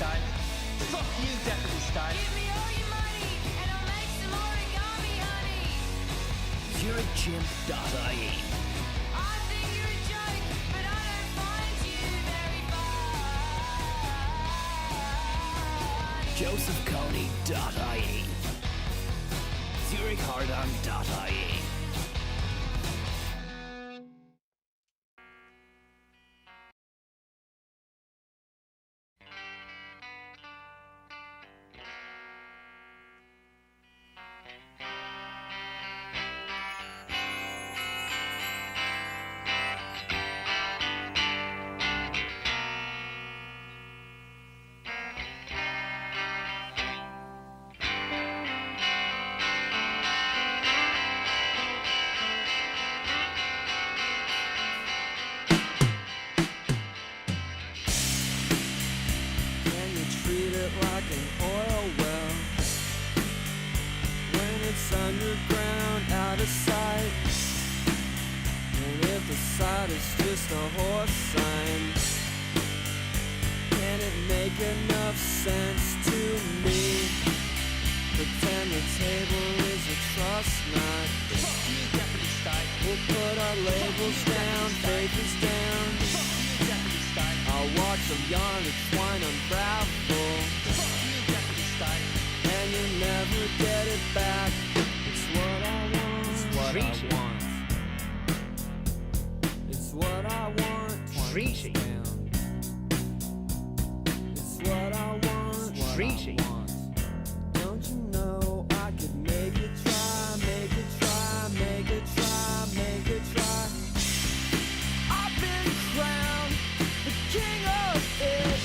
style. Fuck you, deputy style. Give me all your money and I'll make some origami, honey. ZurichGym.ie. I think you're a joke, but I don't find you very funny. JosephConey.ie. ZurichHardon.ie. Like an oil well when it's underground, out of sight. And if the sight is just a horse sign, can it make enough sense to me? Pretend the table is a trust knot. Fuck you, deputy style. We'll put our labels down, faith is down. Fuck you, deputy style. I'll watch a yarn of twine unravel. Fuck you, deputy style. And you'll never get it back. It's what I want. It's what Treaty. I want. It's what I want. Treaty. It's what I want. Treaty. Don't you know I could make it try, make it try, make it try, make it try. I've been crowned the king of it,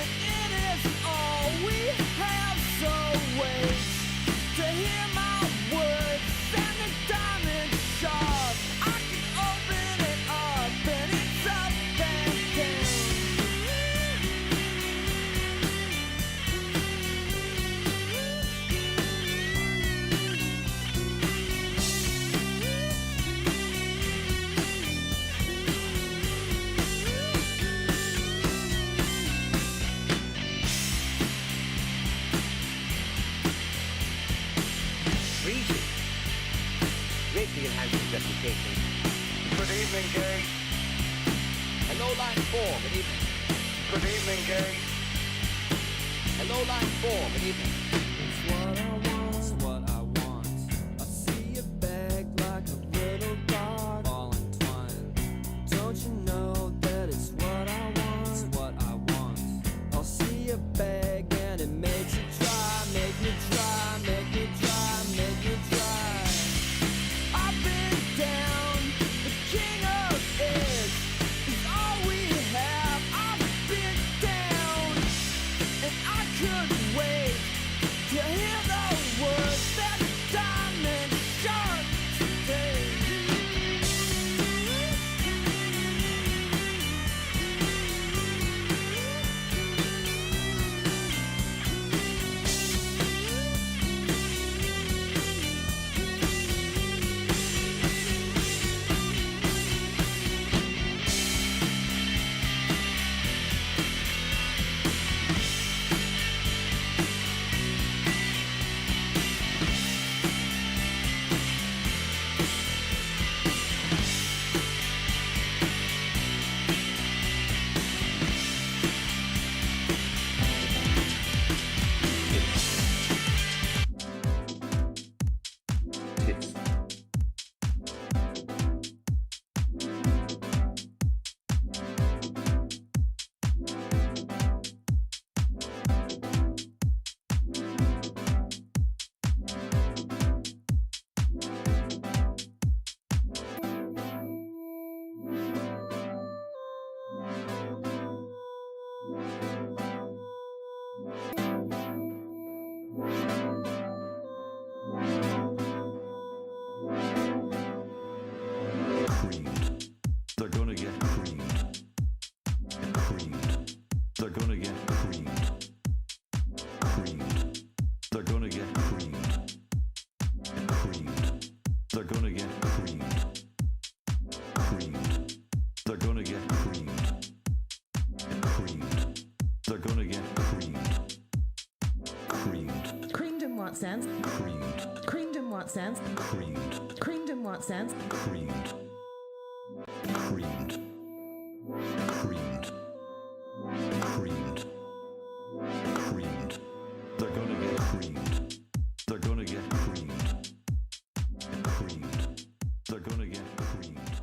and it is all we have. So wait to hear my words and the diamond sharp. I can open it up and it's up and down. Treaty. Greatly enhanced his reputation. Good evening, Gay. Hello, line 4, good evening. Good evening, Gay. Hello, line 4, good evening. It's what I want, it's what I want. I see you beg like a little dog, all entwined. Don't you know that it's what I want, it's what I want. I'll see you beg and it makes you try, make me try, make me try, make me try. I've been down, the king of it is all we have. I've been down, and I couldn't wait to hear the words that diamond sharp today. Creamed. They're gonna get creamed. And creamed. They're gonna get creamed. Creamed. They're gonna get creamed. And creamed. They're gonna get creamed. Creamed. They're gonna get creamed. And creamed. They're gonna get creamed. sense? Creamed. Creamed in what sense? Creamed. Creamed. Creamed. Creamed. Creamed. They're gonna get creamed. They're gonna get creamed. Creamed. They're gonna get creamed.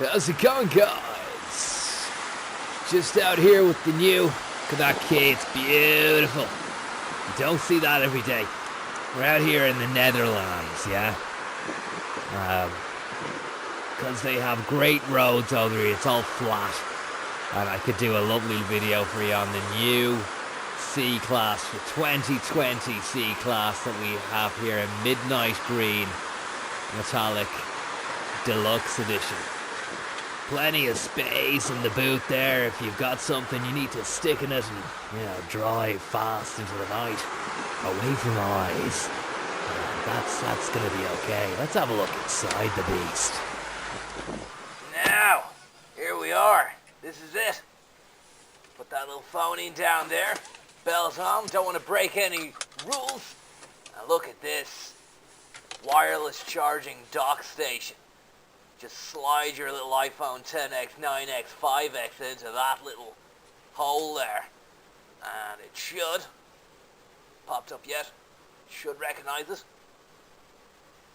How's it going, guys? Just out here with the new. Look at that key, it's beautiful. You don't see that every day. We're out here in the Netherlands, yeah? Because they have great roads over here, it's all flat. And I could do a lovely video for you on the new C-Class, the 2020 C-Class that we have here in Midnight Green Metallic Deluxe Edition. Plenty of space in the boot there. If you've got something you need to stick in it and, drive fast into the night, away from eyes. That's gonna be okay. Let's have a look inside the beast. Now, here we are. This is it. Put that little phone in down there. Bell's on. Don't want to break any rules. Now look at this. Wireless charging dock station. Just slide your little iPhone 10X, 9X, 5X into that little hole there. And it should. Popped up yet? Should recognize it.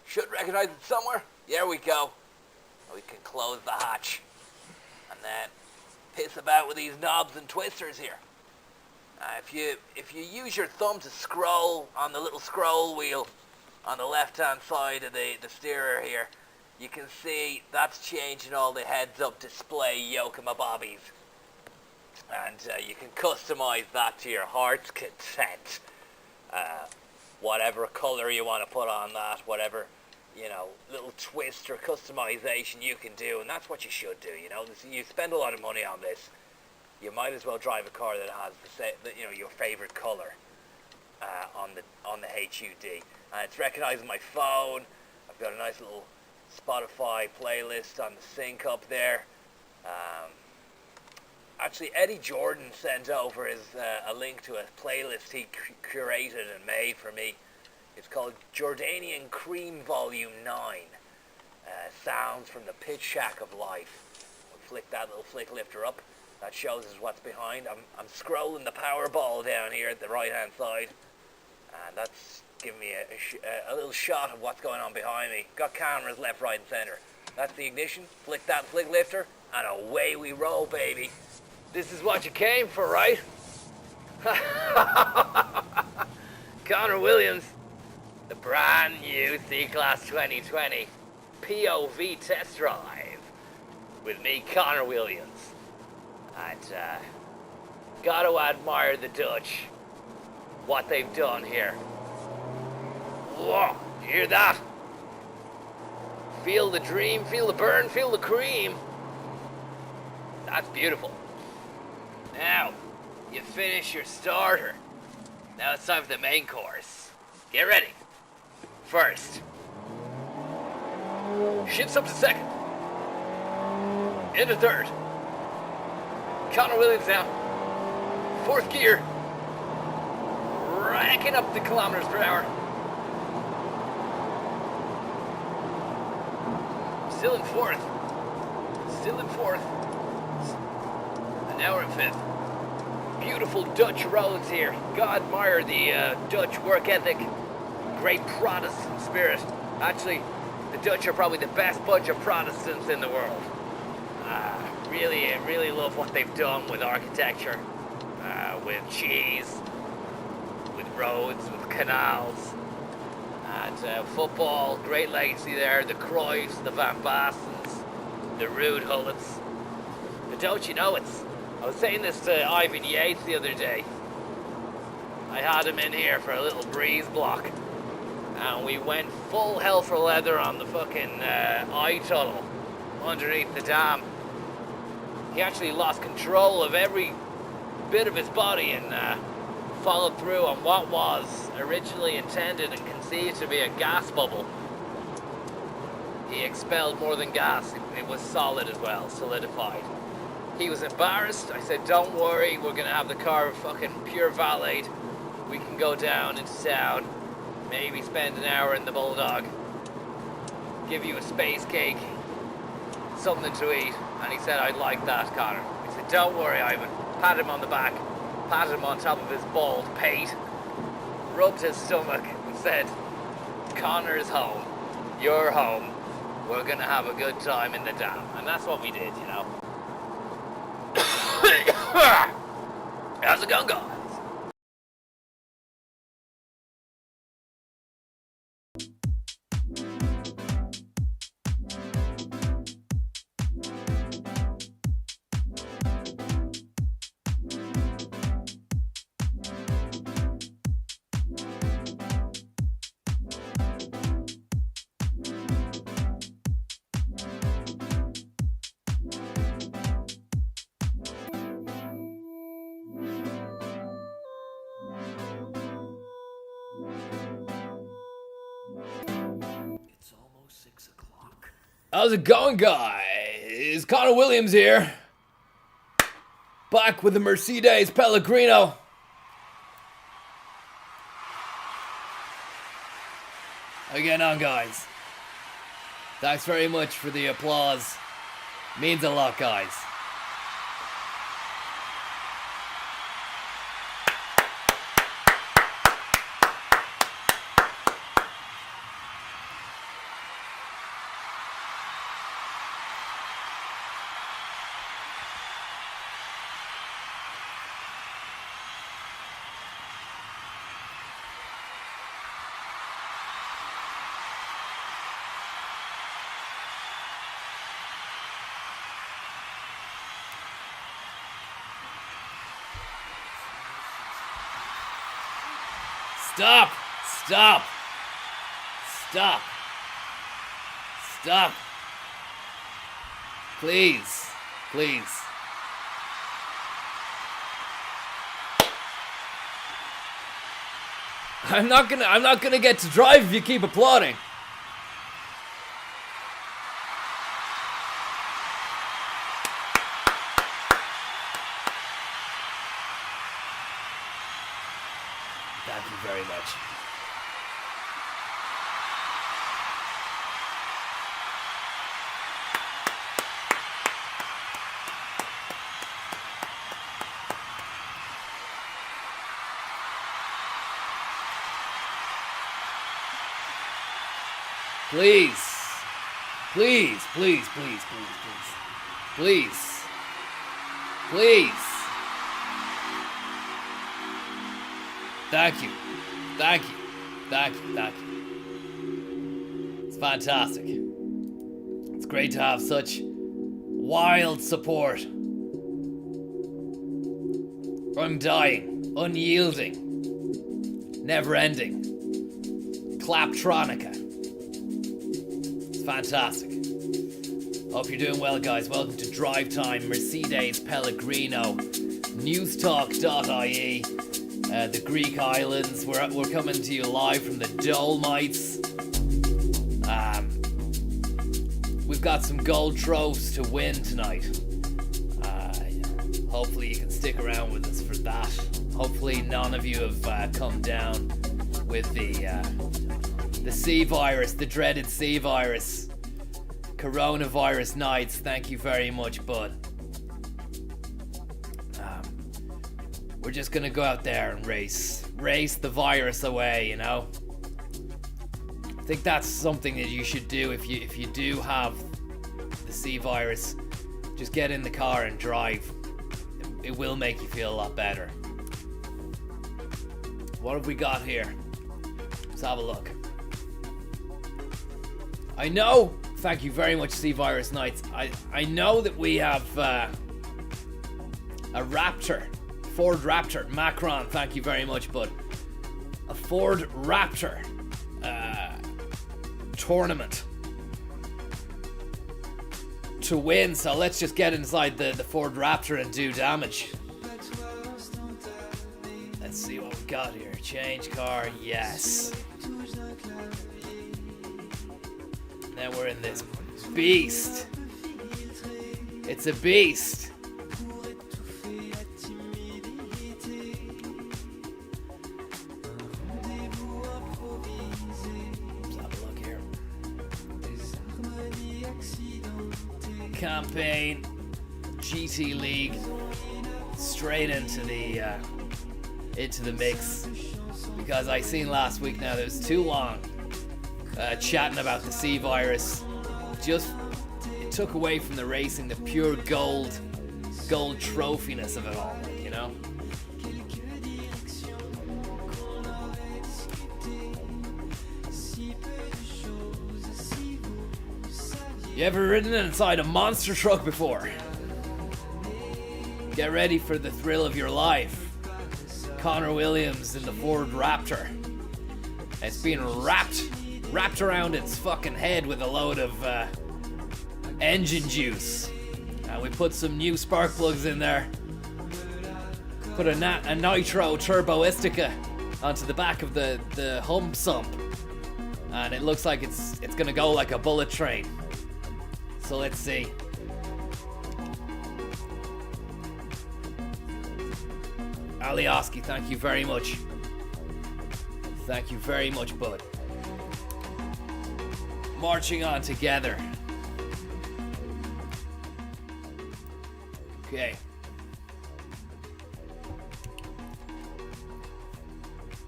Should recognize it somewhere. There we go. We can close the hatch. And then piss about with these knobs and twisters here. If you use your thumb to scroll on the little scroll wheel on the left-hand side of the steerer here, you can see that's changing all the heads-up display yoke-a-ma-bobbies. And you can customize that to your heart's content. Whatever color you want to put on that, whatever, little twist or customization you can do, and that's what you should do, You spend a lot of money on this. You might as well drive a car that has your favorite color on the HUD. And it's recognizing my phone. I've got a nice little Spotify playlist on the sync up there. Actually, Eddie Jordan sent over a link to a playlist he curated and made for me. It's called Jordanian Cream Volume 9. Sounds from the Pitch Shack of Life. We'll flick that little flick lifter up. That shows us what's behind. I'm scrolling the Powerball down here at the right-hand side. And that's giving me a little shot of what's going on behind me. Got cameras left, right, and center. That's the ignition. Flick that flick lifter, and away we roll, baby. This is what you came for, right? Connor Williams, the brand new C-Class 2020 POV test drive with me, Connor Williams. And gotta admire the Dutch, what they've done here. Whoa, you hear that? Feel the dream, feel the burn, feel the cream. That's beautiful. Now, you finish your starter. Now it's time for the main course. Get ready. First, shifts up to second. Into third. Connor Williams now. Fourth gear. Racking up the kilometers per hour. Still in fourth. Still in fourth. And now we're in fifth. Beautiful Dutch roads here. God admire the Dutch work ethic. Great Protestant spirit. Actually, the Dutch are probably the best bunch of Protestants in the world. Really love what they've done with architecture, with cheese, with roads, with canals, and football. Great legacy there. The Cruyffs, the Van Bastens, the Ruud Hullets. But don't you know I was saying this to Ivan Yates the other day. I had him in here for a little breeze block, and we went full hell for leather on the fucking eye tunnel underneath the dam. He actually lost control of every bit of his body and followed through on what was originally intended and conceived to be a gas bubble. He expelled more than gas. It was solid as well, solidified. He was embarrassed. I said, don't worry, we're going to have the car fucking pure valeted. we can go down into town, maybe spend an hour in the Bulldog, give you a space cake, something to eat. And he said, I'd like that, Connor. He said, don't worry, Ivan. Pat him on the back, patted him on top of his bald pate, rubbed his stomach and said, Connor's home, you're home, we're gonna have a good time in the dam. And that's what we did, you know. How's it going, guys? It's almost 6 o'clock. How's it going, guys? Connor Williams here. Back with the Mercedes Pellegrino. How you getting on, guys? Thanks very much for the applause. Means a lot, guys. Stop! Stop! Stop! Stop! Please, please. I'm not gonna get to drive if you keep applauding. Thank you very much. Please. Please, please, please, please, please. Please. Please. Thank you. Thank you. Thank you. Thank you. It's fantastic. It's great to have such wild support. Undying, unyielding, never-ending. Claptronica. It's fantastic. Hope you're doing well, guys. Welcome to Drivetime, Mercedes Pellegrino, newstalk.ie. The Greek islands. We're coming to you live from the Dolomites. We've got some gold trophs to win tonight. Hopefully you can stick around with us for that. Hopefully none of you have come down with the C virus, the dreaded C virus. Coronavirus nights. Thank you very much, bud. We're just gonna go out there and race the virus away, you know. I think that's something that you should do if you do have the C virus. Just get in the car and drive. It will make you feel a lot better. What have we got here? Let's have a look. I know. Thank you very much, C Virus Nights. I know that we have a Raptor. Ford Raptor. Macron, thank you very much, bud. A Ford Raptor tournament to win, so let's just get inside the Ford Raptor and do damage. Let's see what we got here. Change car, yes. Then we're in this beast. It's a beast. campaign, GT League, straight into the mix, because I seen last week now that it was too long chatting about the C virus. Just it took away from the racing the pure gold trophiness of it all, you know. You ever ridden inside a monster truck before? Get ready for the thrill of your life. Connor Williams in the Ford Raptor. It's being wrapped around its fucking head with a load of engine juice. We put some new spark plugs in there. Put a nitro turboistica onto the back of the hum sump, and it looks like it's gonna go like a bullet train. So let's see. Alioski, thank you very much. Thank you very much, bud. Marching on together. Okay.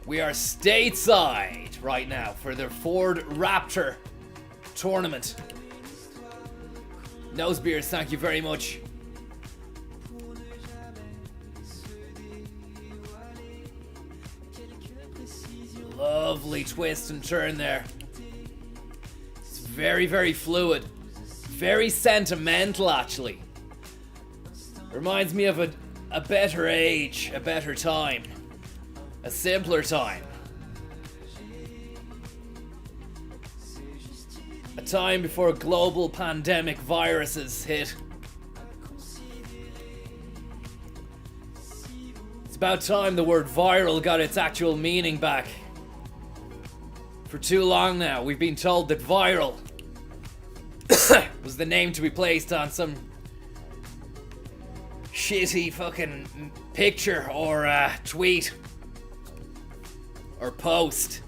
We are stateside right now for the Ford Raptor tournament. Nosebeers, thank you very much. Lovely twist and turn there. It's very, very fluid. Very sentimental, actually. Reminds me of a better age, a better time. A simpler time. A time before global pandemic viruses hit. It's about time the word viral got its actual meaning back. For too long now, we've been told that viral was the name to be placed on some shitty fucking picture or tweet or post.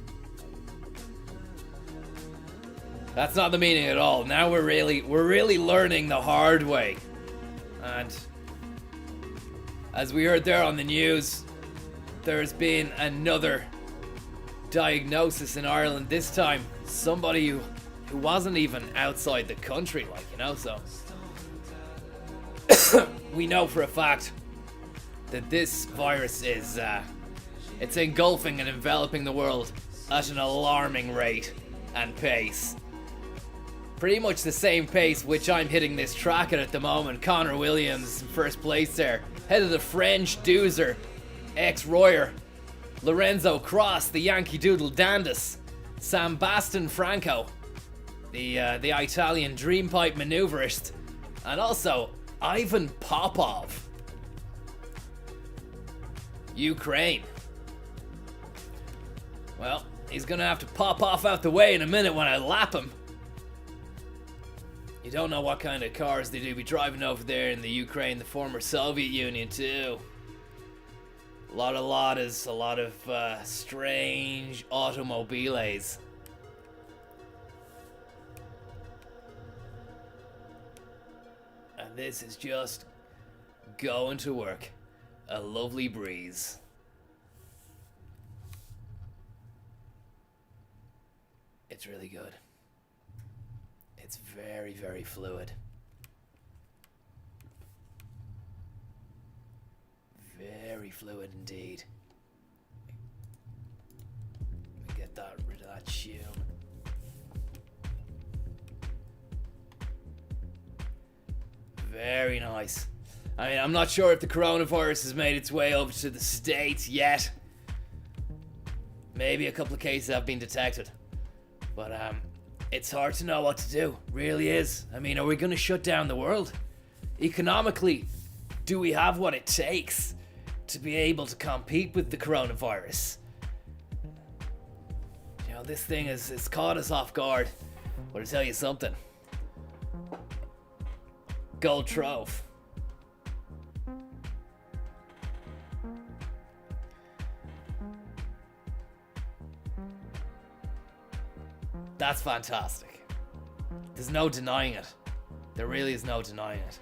That's not the meaning at all. Now we're really learning the hard way. And as we heard there on the news, there's been another diagnosis in Ireland, this time somebody who wasn't even outside the country, like, you know. So we know for a fact that this virus is it's engulfing and enveloping the world at an alarming rate and pace. Pretty much the same pace which I'm hitting this track at the moment. Connor Williams in first place there, head of the French Doozer, ex-Royer, Lorenzo Cross, the Yankee Doodle Dandis, Sam Baston Franco, the Italian Dreampipe maneuverist, and also Ivan Popov, Ukraine. Well, he's gonna have to pop off out the way in a minute when I lap him. You don't know what kind of cars they do be driving over there in the Ukraine, the former Soviet Union too. A lot of Ladas, a lot of strange automobiles. And this is just going to work. A lovely breeze. It's really good. It's very, very fluid. Very fluid indeed. Let me get rid of that shim. Very nice. I mean, I'm not sure if the coronavirus has made its way over to the States yet. Maybe a couple of cases have been detected. But it's hard to know what to do. Really is. I mean, are we going to shut down the world? Economically, do we have what it takes to be able to compete with the coronavirus? You know, this thing has caught us off guard. But I'll tell you something. Gold Trove. That's fantastic. There's no denying it. There really is no denying it.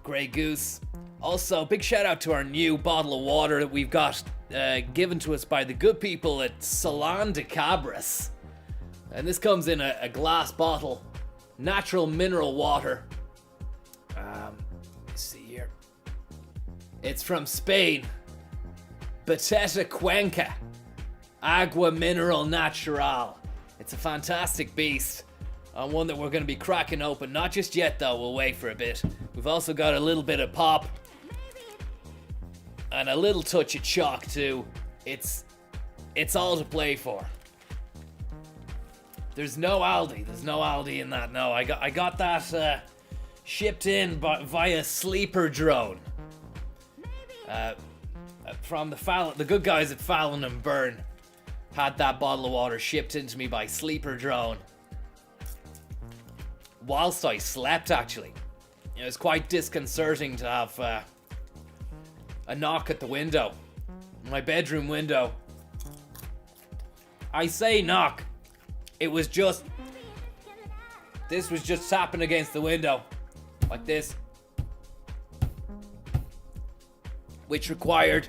Grey Goose. Also, big shout out to our new bottle of water that we've got given to us by the good people at Salon de Cabras. And this comes in a glass bottle. Natural mineral water. Let's see here. It's from Spain. Bateta Cuenca. Agua Mineral Natural. It's a fantastic beast. One that we're going to be cracking open. Not just yet though, we'll wait for a bit. We've also got a little bit of pop. And a little touch of chalk too. It's all to play for. There's no Aldi in that. No, I got that shipped in via sleeper drone. From the good guys at Fallon and Byrne had that bottle of water shipped into me by sleeper drone. Whilst I slept, actually. It was quite disconcerting to have a knock at the window. My bedroom window. I say knock. This was just tapping against the window. Like this. Which required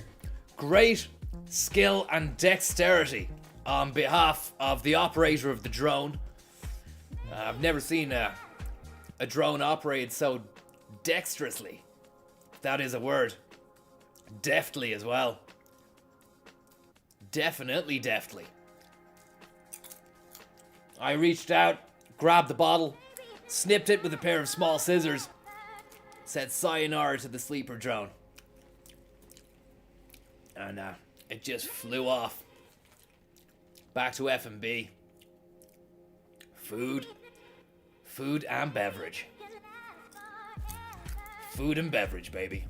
great skill and dexterity on behalf of the operator of the drone. I've never seen a drone operated so dexterously. If that is a word. Deftly as well. Definitely deftly. I reached out, grabbed the bottle, snipped it with a pair of small scissors, said sayonara to the sleeper drone. And it just flew off. Back to F&B. Food and beverage. Food and beverage, baby.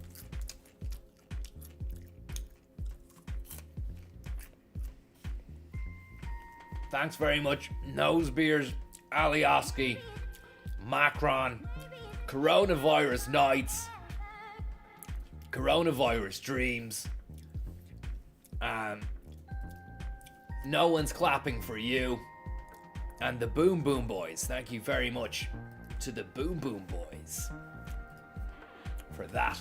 Thanks very much, Nose Beers, Alioski, Macron, Coronavirus Nights, Coronavirus Dreams, No One's Clapping for You, and the Boom Boom Boys. Thank you very much to the Boom Boom Boys for that.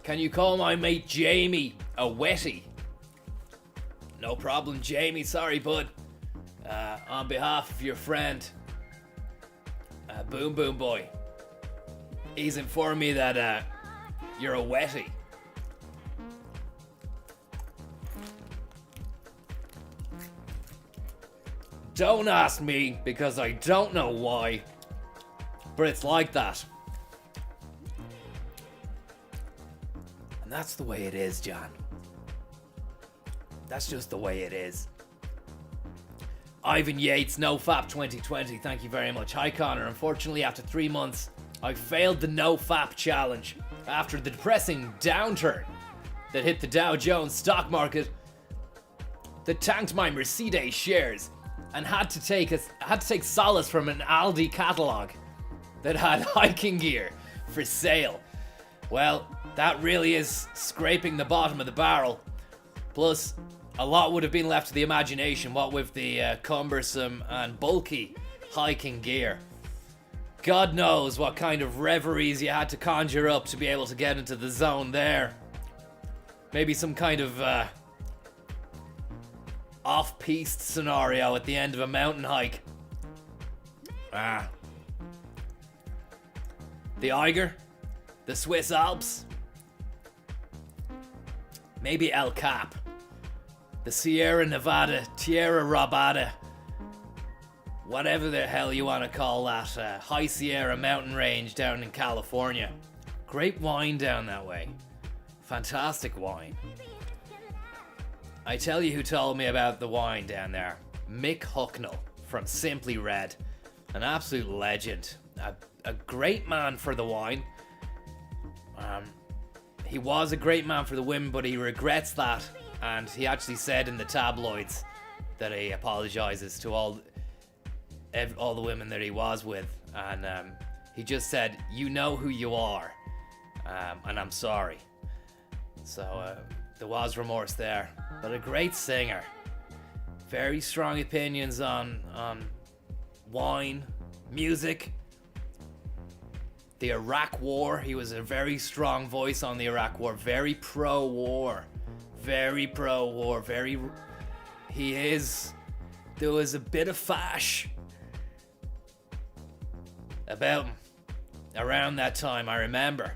Can you call my mate Jamie a wetty? No problem, Jamie. Sorry, bud. On behalf of your friend, Boom Boom Boy, he's informed me that you're a wetty. Don't ask me, because I don't know why, but it's like that. And that's the way it is, John. That's just the way it is. Ivan Yates, NoFap 2020, thank you very much. Hi Connor, unfortunately after 3 months, I failed the NoFap challenge after the depressing downturn that hit the Dow Jones stock market that tanked my Mercedes shares and had to take solace from an Aldi catalogue that had hiking gear for sale. Well, that really is scraping the bottom of the barrel. Plus, a lot would have been left to the imagination, what with the cumbersome and bulky hiking gear. God knows what kind of reveries you had to conjure up to be able to get into the zone there. Maybe some kind of off-piste scenario at the end of a mountain hike. The Eiger? The Swiss Alps? Maybe El Cap. The Sierra Nevada, Tierra Robada, whatever the hell you want to call that, High Sierra mountain range down in California. Great wine down that way. Fantastic wine. I tell you who told me about the wine down there. Mick Hucknall from Simply Red. An absolute legend. A great man for the wine. He was a great man for the women, but he regrets that. And he actually said in the tabloids that he apologizes to all the women that he was with. And he just said, you know who you are. And I'm sorry. So there was remorse there. But a great singer. Very strong opinions on wine music, the Iraq War. He was a very strong voice on the Iraq War, very pro-war, he is. There was a bit of fash about him around that time, I remember.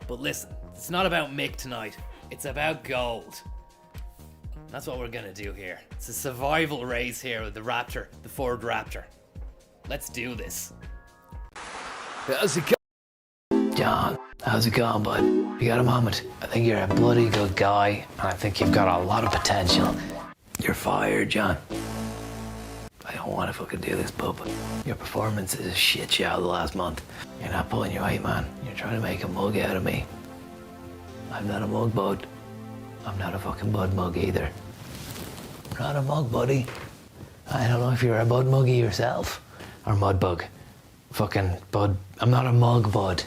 But listen, it's not about Mick tonight. It's about gold. That's what we're gonna do here. It's a survival race here with the Raptor, the Ford Raptor. Let's do this. How's it going? John, how's it going, bud? You got a moment? I think you're a bloody good guy, and I think you've got a lot of potential. You're fired, John. I don't want to fucking do this, bub. Your performance is a shit show the last month. You're not pulling your weight, man. You're trying to make a mug out of me. I'm not a mug, bud. I'm not a fucking bud mug either. I'm not a mug, buddy. I don't know if you're a bud muggy yourself. Or mud bug. Fucking bud. I'm not a mug, bud.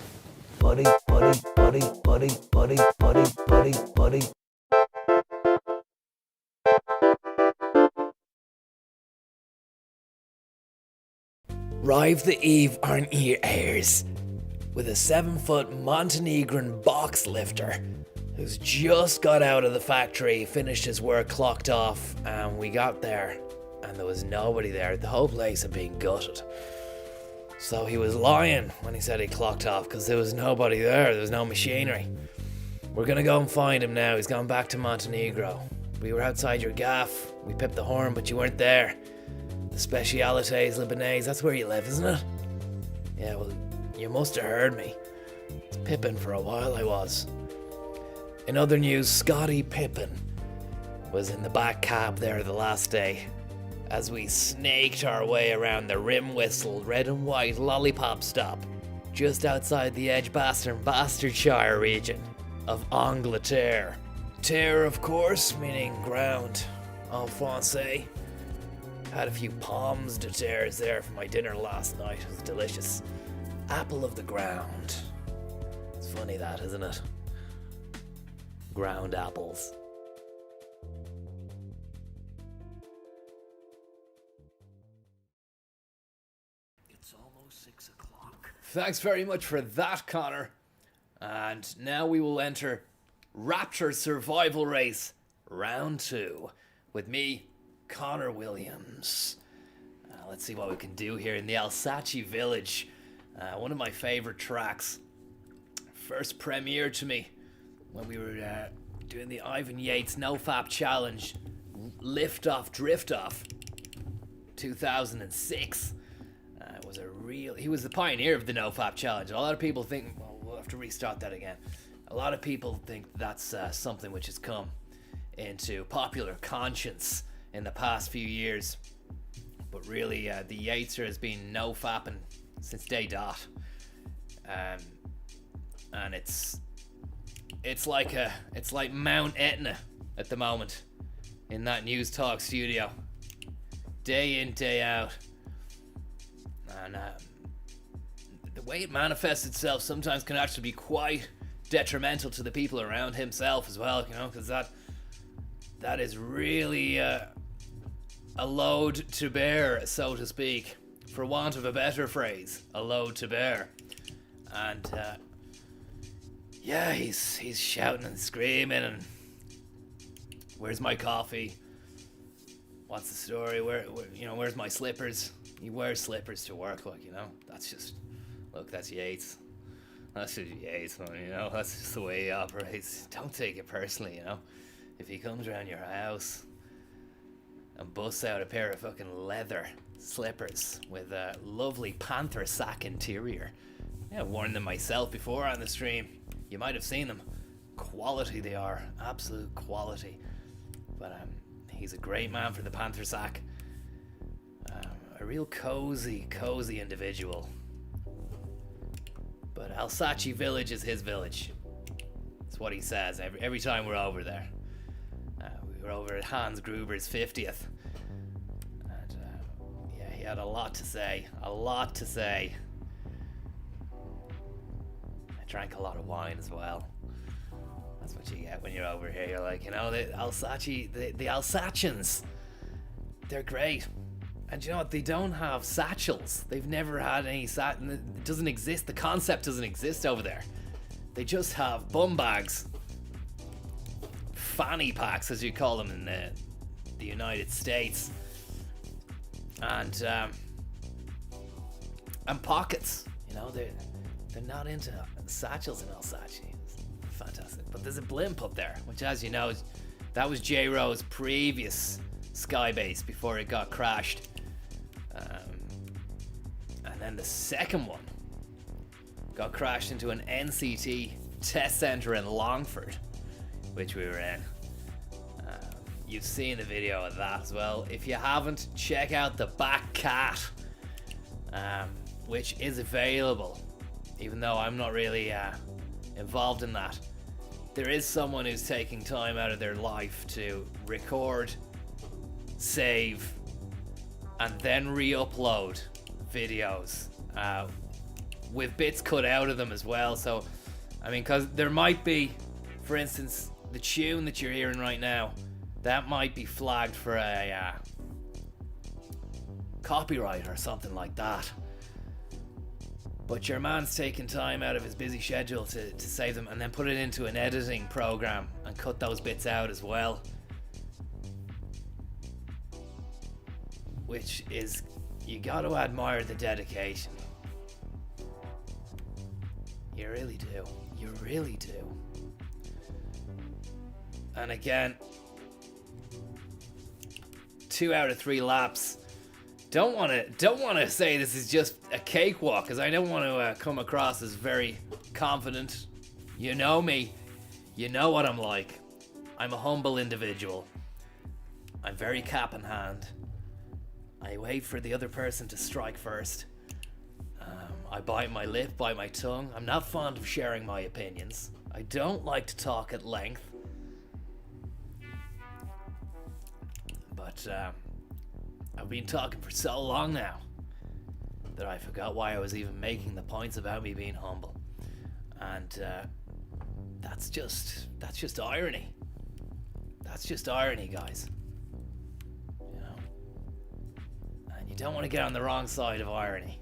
Buddy, buddy, buddy, buddy, buddy, buddy, buddy, buddy. Rive the Eve aren't your heirs. With a 7-foot Montenegrin box lifter who's just got out of the factory, finished his work, clocked off, and we got there and there was nobody there. The whole place had been gutted. So he was lying when he said he clocked off because there was nobody there. There was no machinery. We're gonna go and find him now. He's gone back to Montenegro. We were outside your gaff. We pipped the horn, but you weren't there. The Specialités Libanais, that's where you live, isn't it? Yeah, well, you must have heard me. It's Pippin for a while, I was. In other news, Scotty Pippin was in the back cab there the last day as we snaked our way around the rim whistle red and white lollipop stop just outside the Bastardshire region of Angleterre. Terre, of course, meaning ground en français. Had a few pommes de terre there for my dinner last night. It was delicious. Apple of the ground. It's funny that, isn't it? Ground apples. It's almost 6 o'clock. Thanks very much for that, Connor. And now we will enter Raptor Survival Race Round 2 with me, Connor Williams. Let's see what we can do here in the Alsace village. One of my favorite tracks. First premiere to me when we were doing the Ivan Yates NoFap Challenge Lift Off Drift Off 2006. He was the pioneer of the NoFap Challenge. A lot of people think, well, we'll have to restart that again. A lot of people think that's something which has come into popular conscience in the past few years, but really the Yateser has been no fapping since day dot, and it's like Mount Etna at the moment in that News Talk studio, day in, day out, and the way it manifests itself sometimes can actually be quite detrimental to the people around himself as well, you know, because that is really a load to bear, so to speak, for want of a better phrase, a load to bear. And yeah, he's shouting and screaming and where's my coffee? What's the story? Where's my slippers? He wears slippers to work, like, you know. That's Yates. That's just Yates, man, you know. That's just the way he operates. Don't take it personally, you know. If he comes around your house and busts out a pair of fucking leather slippers with a lovely panther sack interior. Yeah, I've worn them myself before on the stream. You might have seen them. Quality they are, absolute quality. But he's a great man for the panther sack. A real cozy individual. But Alsace village is his village. That's what he says every time we're over there. We were over at Hans Gruber's 50th. And yeah, he had a lot to say. I drank a lot of wine as well. That's what you get when you're over here. You're like, you know, the Alsace, the Alsatians, they're great. And you know what? They don't have satchels. They've never had any it doesn't exist. The concept doesn't exist over there. They just have bum bags. Fanny packs, as you call them in the United States. And pockets. You know, they're not into satchels and all such. Fantastic. But there's a blimp up there, which, as you know, that was J-Ro's previous skybase before it got crashed. And then the second one got crashed into an NCT test center in Longford, which we were in. You've seen the video of that as well. If you haven't, check out the back cat, which is available, even though I'm not really involved in that. There is someone who's taking time out of their life to record, save, and then re-upload videos with bits cut out of them as well. So, I mean, because there might be, for instance, the tune that you're hearing right now, that might be flagged for a copyright or something like that. But your man's taking time out of his busy schedule to save them and then put it into an editing program and cut those bits out as well. Which is, you gotta admire the dedication. You really do. You really do. And again, 2 out of 3 laps. Don't want to say this is just a cakewalk, because I don't want to come across as very confident. You know me. You know what I'm like. I'm a humble individual. I'm very cap in hand. I wait for the other person to strike first. I bite my lip, bite my tongue. I'm not fond of sharing my opinions. I don't like to talk at length. But I've been talking for so long now that I forgot why I was even making the points about me being humble. And that's just irony. That's just irony, guys. You know? And you don't want to get on the wrong side of irony,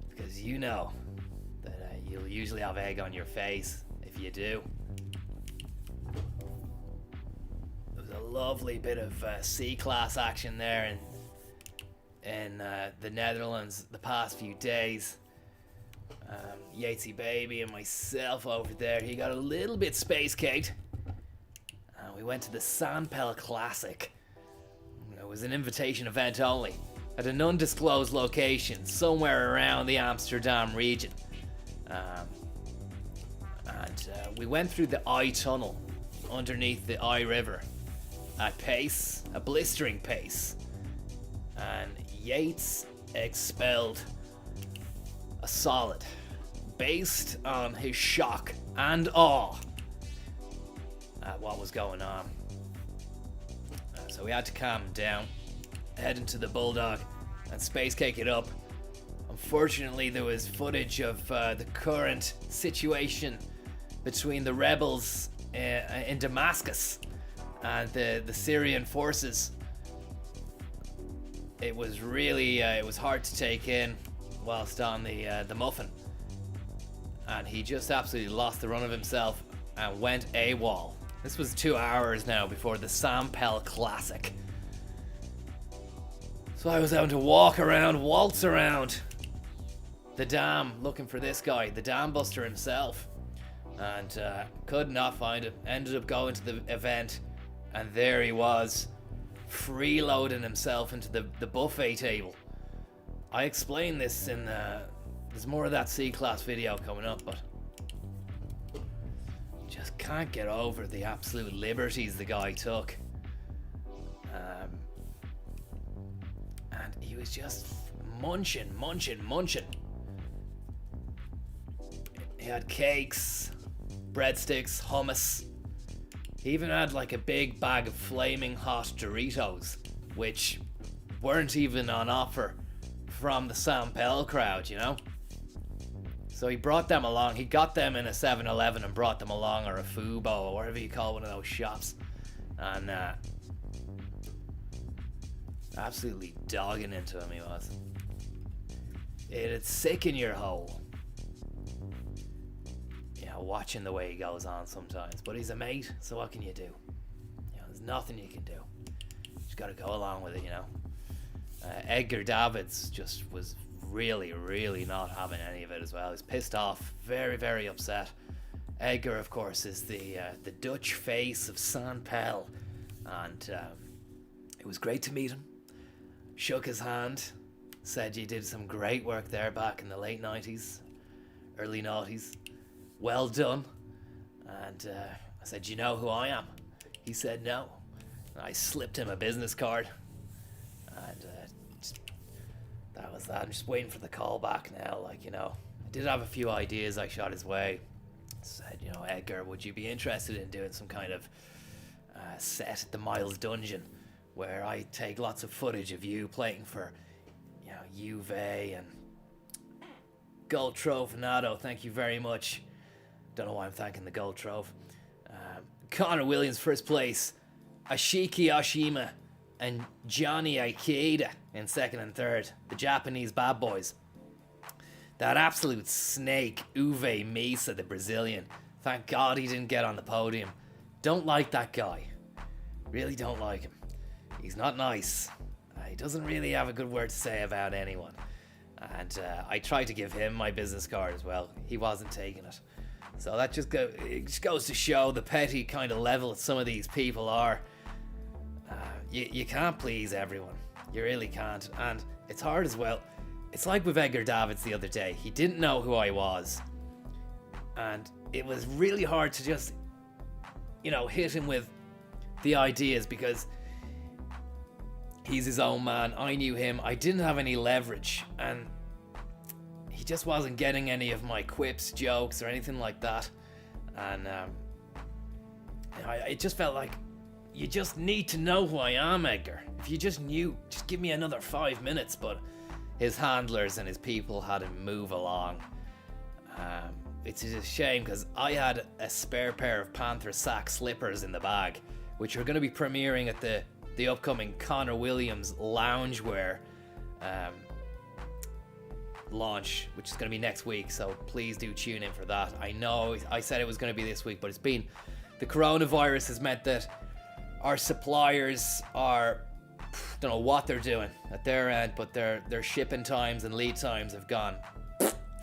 because you know that you'll usually have egg on your face if you do. A lovely bit of C-class action there in the Netherlands the past few days. Yatesy Baby and myself over there. He got a little bit space caked. We went to the Sandpel Classic. It was an invitation event only, at an undisclosed location somewhere around the Amsterdam region. And we went through the Eye Tunnel underneath the Eye River at pace, a blistering pace, and Yates expelled a solid based on his shock and awe at what was going on. So we had to calm him down, head into the Bulldog, and space cake it up. Unfortunately, there was footage of the current situation between the rebels in Damascus and the Syrian forces. It was really it was hard to take in whilst on the muffin, and he just absolutely lost the run of himself and went AWOL. This was 2 hours now before the Sandpel Classic, so I was having to walk around, waltz around the dam looking for this guy, the dam buster himself, and could not find him. Ended up going to the event, and there he was, freeloading himself into the buffet table. I explained this in there's more of that C-class video coming up, but just can't get over the absolute liberties the guy took. And he was just munching. He had cakes, breadsticks, hummus. He even had like a big bag of flaming hot Doritos, which weren't even on offer from the Sandpel crowd, you know? So he brought them along. He got them in a 7-Eleven and brought them along, or a Fubo, or whatever you call one of those shops. And Absolutely dogging into him, he was. It'd sicken your hole. You know, watching the way he goes on sometimes. But he's a mate, so what can you do? You know, there's nothing you can do. Just gotta go along with it, you know. Edgar Davids just was really, really not having any of it as well. He's pissed off, very, very upset. Edgar, of course, is the Dutch face of Sanpel, and it was great to meet him. Shook his hand, said you did some great work there back in the late 90s, early 90s. Well done. And I said, you know who I am? He said no. I slipped him a business card, and that was that. I'm just waiting for the call back now. Like, you know, I did have a few ideas I shot his way. Said, you know, Edgar, would you be interested in doing some kind of set at the Miles Dungeon, where I take lots of footage of you playing for, you know, Juve and Gold Trove Nato. Thank you very much. Don't know why I'm thanking the Gold Trove. Connor Williams first place, Ashiki Oshima and Johnny Ikeda in second and third, the Japanese bad boys. That absolute snake, Uwe Misa, the Brazilian. Thank God he didn't get on the podium. Don't like that guy. Really don't like him. He's not nice. He doesn't really have a good word to say about anyone. And I tried to give him my business card as well. He wasn't taking it. So that just goes to show the petty kind of level that some of these people are. You can't please everyone. You really can't. And it's hard as well. It's like with Edgar Davids the other day. He didn't know who I was. And it was really hard to just, you know, hit him with the ideas, because he's his own man. I knew him. I didn't have any leverage. And he just wasn't getting any of my quips, jokes, or anything like that. And it just felt like, you just need to know who I am, Edgar. If you just knew, just give me another 5 minutes. But his handlers and his people had to move along. It's a shame, because I had a spare pair of Panther Sack slippers in the bag, which are going to be premiering at the upcoming Connor Williams loungewear launch, which is going to be next week. So please do tune in for that. I know I said it was going to be this week, but it's been, the coronavirus has meant that our suppliers are, don't know what they're doing at their end, but their shipping times and lead times have gone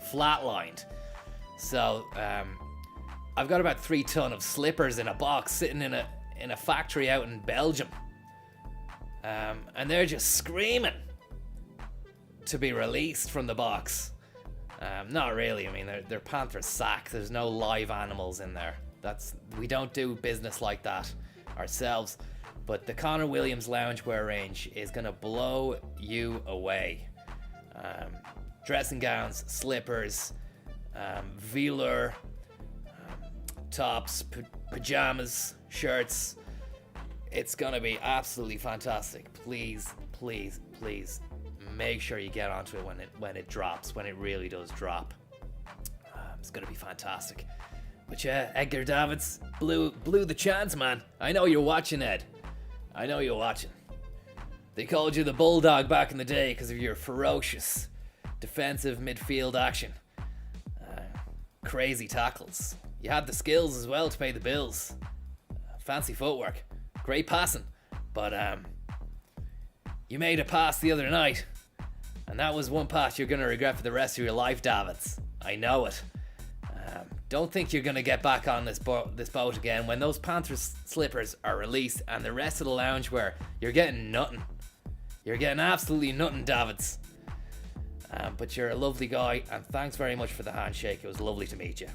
flatlined. So I've got about 3 ton of slippers in a box sitting in a factory out in Belgium, and they're just screaming to be released from the box. Not really. I mean, they're Panther Sack. There's no live animals in there. We don't do business like that ourselves. But the Connor Williams loungewear range is gonna blow you away. Dressing gowns, slippers, velour, tops, pajamas, shirts. It's gonna be absolutely fantastic. Please, please, please make sure you get onto it when it drops, when it really does drop. It's gonna be fantastic. But yeah, Edgar Davids blew the chance, man. I know you're watching, Ed. I know you're watching. They called you the Bulldog back in the day because of your ferocious defensive midfield action. Crazy tackles. You had the skills as well to pay the bills. Fancy footwork. Great passing. But you made a pass the other night, and that was one pass you're going to regret for the rest of your life, Davids. I know it. Don't think you're going to get back on this boat again. When those Panther slippers are released and the rest of the loungewear, you're getting nothing. You're getting absolutely nothing, Davids. But you're a lovely guy, and thanks very much for the handshake. It was lovely to meet you.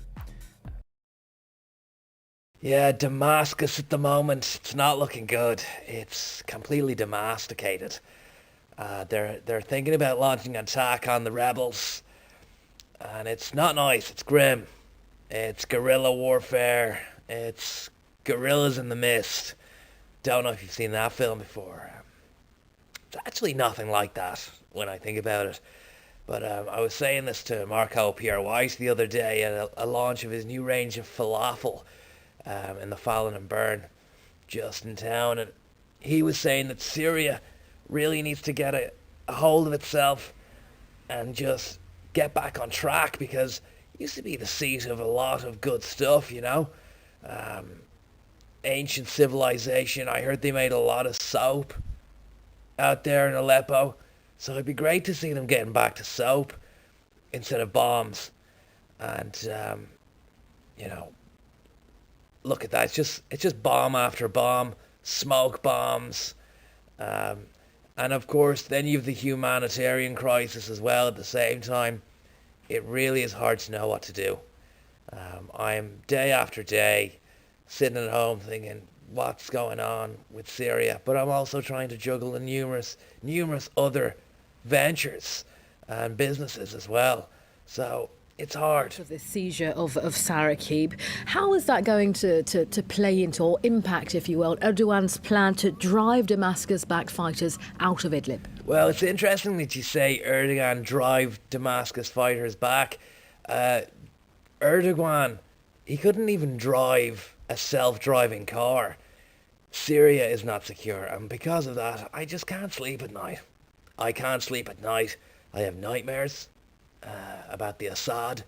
Yeah, Damascus at the moment, it's not looking good. It's completely domesticated. They're thinking about launching an attack on the rebels, and it's not nice. It's grim. It's guerrilla warfare. It's Gorillas in the Mist. Don't know if you've seen that film before. It's actually nothing like that when I think about it. But I was saying this to Marco Pierre White the other day at a launch of his new range of falafel in the Fallen and Burn just in town. And he was saying that Syria really needs to get a hold of itself and just get back on track, because it used to be the seat of a lot of good stuff, you know. Ancient civilization. I heard they made a lot of soap out there in Aleppo. So it'd be great to see them getting back to soap instead of bombs. And, you know, look at that. It's just bomb after bomb, smoke bombs. And of course, then you have the humanitarian crisis as well at the same time. It really is hard to know what to do. I'm day after day sitting at home thinking, what's going on with Syria? But I'm also trying to juggle the numerous other ventures and businesses as well. So it's hard. Of the seizure of Saraqib. How is that going to play into or impact, if you will, Erdogan's plan to drive Damascus-backed fighters out of Idlib? Well, it's interesting that you say Erdogan drive Damascus fighters back. Erdogan, he couldn't even drive a self-driving car. Syria is not secure, and because of that, I just can't sleep at night. I can't sleep at night. I have nightmares about the Assad.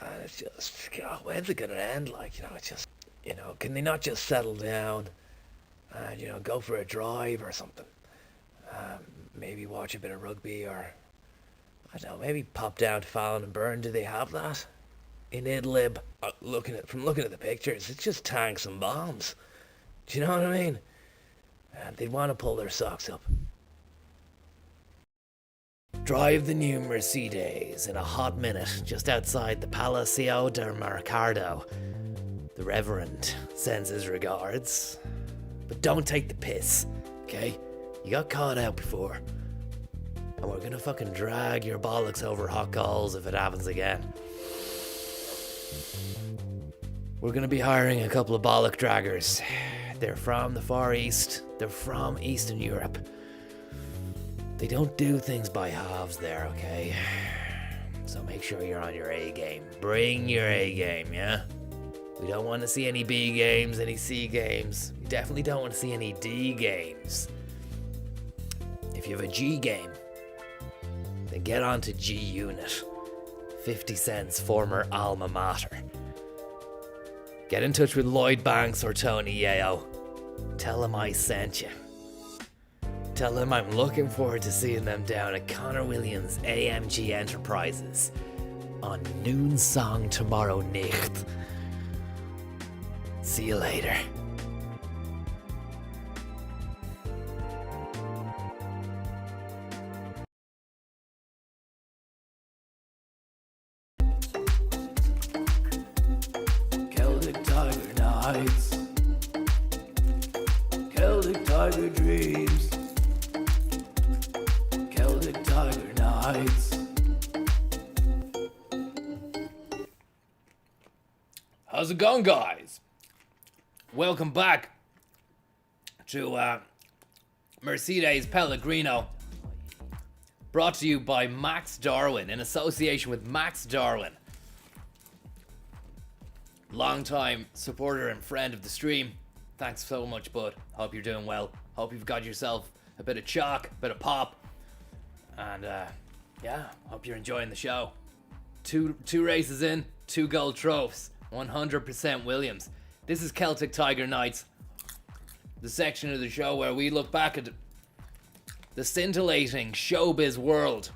And it's just, God, when's it going to end? Like, it's just, can they not just settle down and, go for a drive or something? Maybe watch a bit of rugby, or, I don't know, maybe pop down to Fallon and Burn. Do they have that in Idlib? From looking at the pictures, it's just tanks and bombs. Do you know what I mean? And they'd want to pull their socks up. Drive the new Mercedes in a hot minute just outside the Palacio del Mercado. The Reverend sends his regards. But don't take the piss, okay? You got caught out before. And we're gonna fucking drag your bollocks over hot coals if it happens again. We're gonna be hiring a couple of bollock draggers. They're from the Far East. They're from Eastern Europe. They don't do things by halves there, okay? So make sure you're on your A game. Bring your A game, yeah? We don't want to see any B games, any C games. We definitely don't want to see any D games. If you have a G game, then get on to G Unit. 50 Cent's former alma mater. Get in touch with Lloyd Banks or Tony Yeo. Tell him I sent you. Tell him I'm looking forward to seeing them down at Connor Williams AMG Enterprises on Noon Song tomorrow night. See you later. Celtic Tiger Nights. Celtic Tiger Dreams. Celtic Tiger Nights. How's it going, guys? Welcome back to Mercedes Pellegrino, brought to you by Max Darwin in association with Max Darwin, longtime supporter and friend of the stream. Thanks so much, bud. Hope you're doing well. Hope you've got yourself a bit of chalk, a bit of pop, and yeah, hope you're enjoying the show. Two races in, 2 gold trophies, 100% Williams. This is Celtic Tiger Nights, the section of the show where we look back at the scintillating showbiz world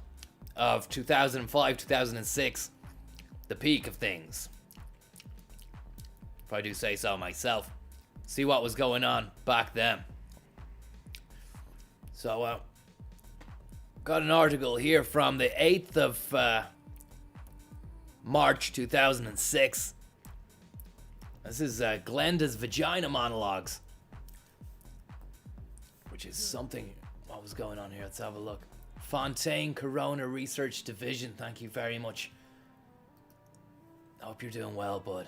of 2005, 2006, the peak of things, if I do say so myself. See what was going on back then. So, got an article here from the 8th of March 2006. This is Glenda's Vagina Monologues, which is something. What was going on here? Let's have a look. Fontaine Corona Research Division, thank you very much. I hope you're doing well, bud.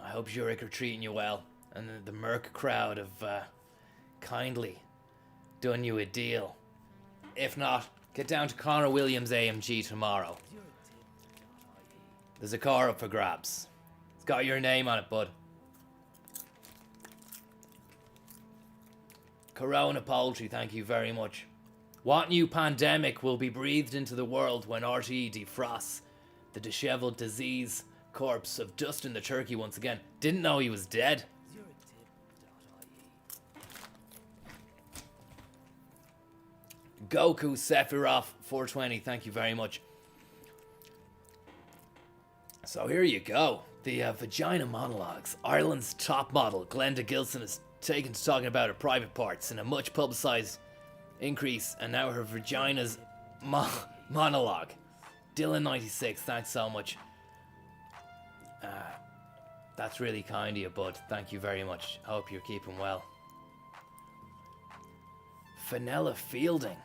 I hope Zurich are treating you well, and the Merc crowd have kindly done you a deal. If not, get down to Connor Williams AMG tomorrow. There's a car up for grabs. It's got your name on it, bud. Corona poultry, thank you very much. What new pandemic will be breathed into the world when RTE defrosts the disheveled disease corpse of Dustin the Turkey once again? Didn't know he was dead. Goku Sephiroth 420, thank you very much. So here you go. The vagina monologues. Ireland's top model, Glenda Gilson, is taken to talking about her private parts in a much publicised increase, and now her vagina's monologue. Dylan96, thanks so much. That's really kind of you, bud. Thank you very much. Hope you're keeping well. Fenella Fielding.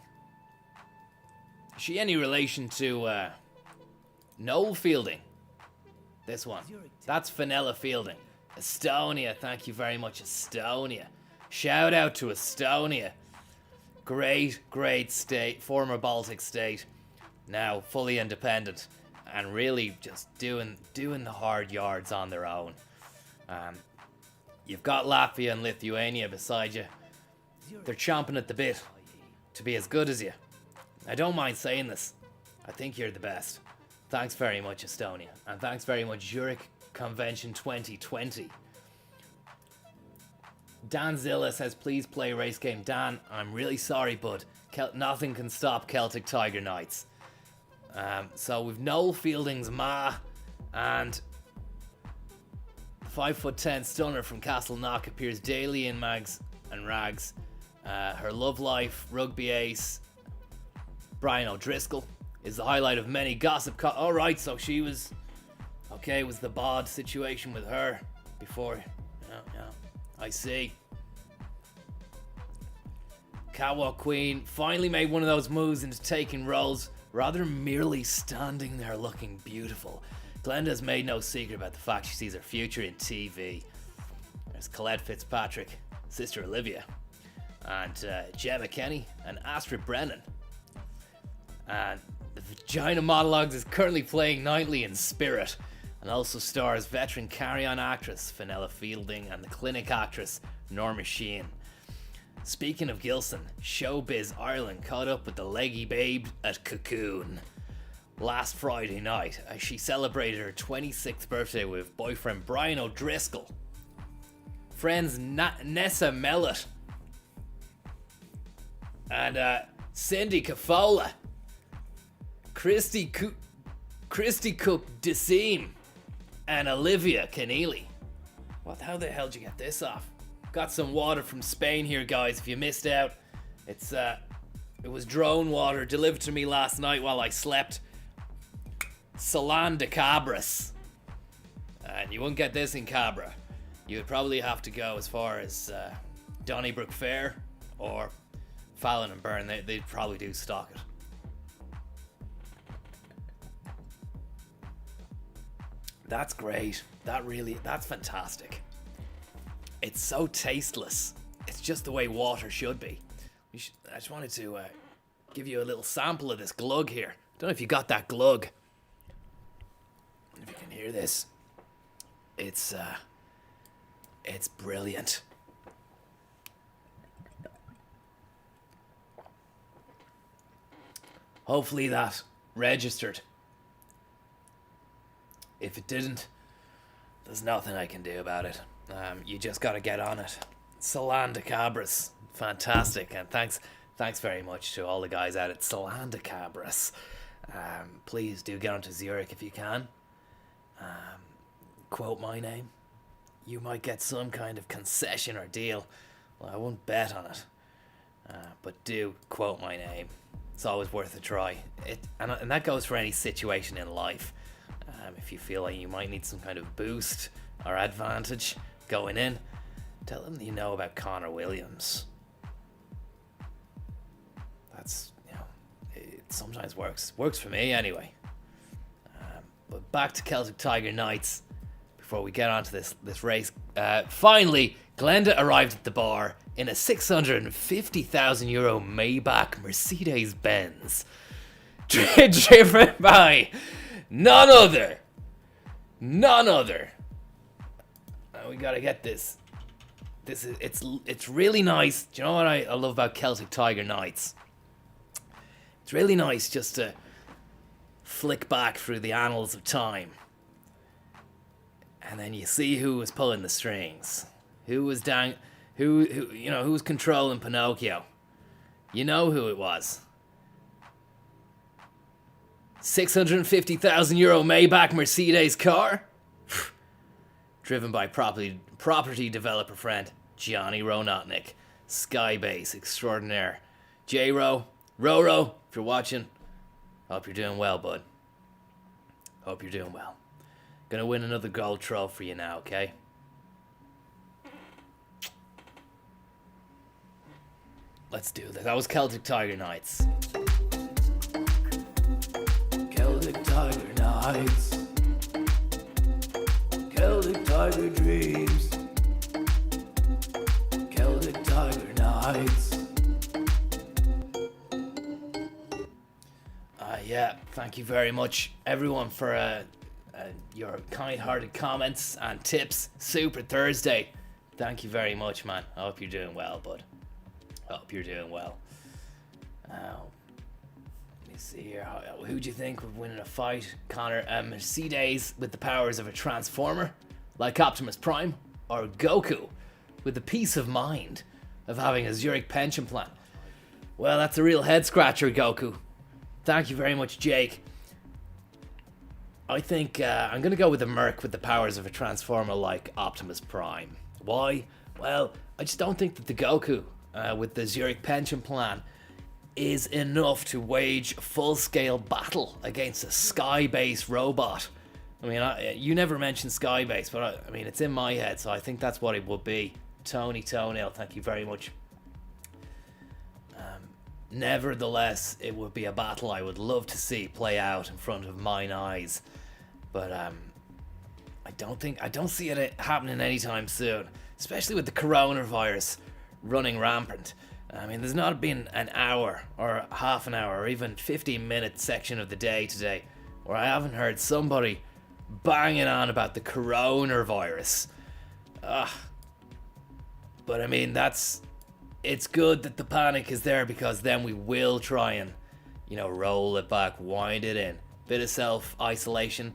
Is she any relation to Noel Fielding? This one. That's Fenella Fielding. Estonia, thank you very much, Estonia. Shout out to Estonia. Great state, former Baltic state, now fully independent, and really just doing the hard yards on their own. You've got Latvia and Lithuania beside you. They're chomping at the bit to be as good as you. I don't mind saying this. I think you're the best. Thanks very much, Estonia. And thanks very much, Zurich Convention 2020. Dan Zilla says, please play race game. Dan, I'm really sorry, bud. Nothing can stop Celtic Tiger Knights. So we've Noel Fielding's ma and the 5'10" stunner from Castleknock appears daily in mags and rags. Her love life, rugby ace, Brian O'Driscoll, is the highlight of many gossip. Alright, so she was... Okay, it was the bod situation with her before. Yeah, I see. Catwalk Queen finally made one of those moves into taking roles rather than merely standing there looking beautiful. Glenda's made no secret about the fact she sees her future in TV. There's Colette Fitzpatrick, Sister Olivia, and Gemma Kenny and Astrid Brennan. And the Vagina Monologues is currently playing nightly in Spirit, and also stars veteran carry-on actress Fenella Fielding and the clinic actress Norma Sheehan. Speaking of Gilson, Showbiz Ireland caught up with the leggy babe at Cocoon last Friday night as she celebrated her 26th birthday with boyfriend Brian O'Driscoll, friends Nessa Mellett, and Cindy Cafola, Christy Cook DeSeam, and Olivia Keneally. How the hell did you get this off? Got some water from Spain here, guys. If you missed out, it was drone water delivered to me last night while I slept. Salon de Cabras. And you wouldn't get this in Cabra. You would probably have to go as far as Donnybrook Fair or Fallon and Byrne. They'd probably do stock it. That's great. That's fantastic. It's so tasteless. It's just the way water should be. I just wanted to give you a little sample of this glug here. Don't know if you got that glug. If you can hear this, it's brilliant. Hopefully that registered. If it didn't, there's nothing I can do about it. You just got to get on it. Salon de Cabras, fantastic, and thanks very much to all the guys out at Salon de Cabras. Please do get onto Zurich if you can. Quote my name. You might get some kind of concession or deal. Well, I won't bet on it, but do quote my name. It's always worth a try. And that goes for any situation in life. If you feel like you might need some kind of boost or advantage going in, tell them you know about Connor Williams. That's, it sometimes works. Works for me anyway. But back to Celtic Tiger Knights before we get onto this race. Finally, Glenda arrived at the bar in a €650,000 Maybach Mercedes-Benz, driven by none other. We gotta get this it's really nice. Do you know what I love about Celtic Tiger nights? It's really nice just to flick back through the annals of time, and then you see who was pulling the strings, who was who was controlling Pinocchio. You know who it was. €650,000 Maybach Mercedes car, driven by property developer friend Johnny Ronotnik, Skybase extraordinaire. J-Ro, Roro, if you're watching, hope you're doing well, bud. Hope you're doing well. Gonna win another gold trophy for you now, okay? Let's do this. That was Celtic Tiger Nights. Celtic Tiger Nights. Celtic Tiger Dreams. Celtic Tiger Nights. Yeah, thank you very much, everyone, for your kind-hearted comments and tips. Super Thursday. Thank you very much, man. I hope you're doing well, bud. Hope you're doing well. Let me see here. Who do you think would win in a fight, Connor? Mercedes with the powers of a transformer, like Optimus Prime, or Goku with the peace of mind of having a Zurich pension plan? Well, that's a real head scratcher, Goku. Thank you very much, Jake. I think I'm going to go with the Merc with the powers of a transformer like Optimus Prime. Why? Well, I just don't think that the Goku with the Zurich pension plan is enough to wage a full-scale battle against a Skybase robot. I mean, you never mentioned Skybase, but I mean, it's in my head, so I think that's what it would be. Tony Toenail, thank you very much. Nevertheless, it would be a battle I would love to see play out in front of mine eyes. But I don't see it happening anytime soon, especially with the coronavirus running rampant. I mean, there's not been an hour or half an hour or even 15-minute section of the day today where I haven't heard somebody banging on about the coronavirus. But I mean, it's good that the panic is there, because then we will try and, roll it back, wind it in. Bit of self-isolation.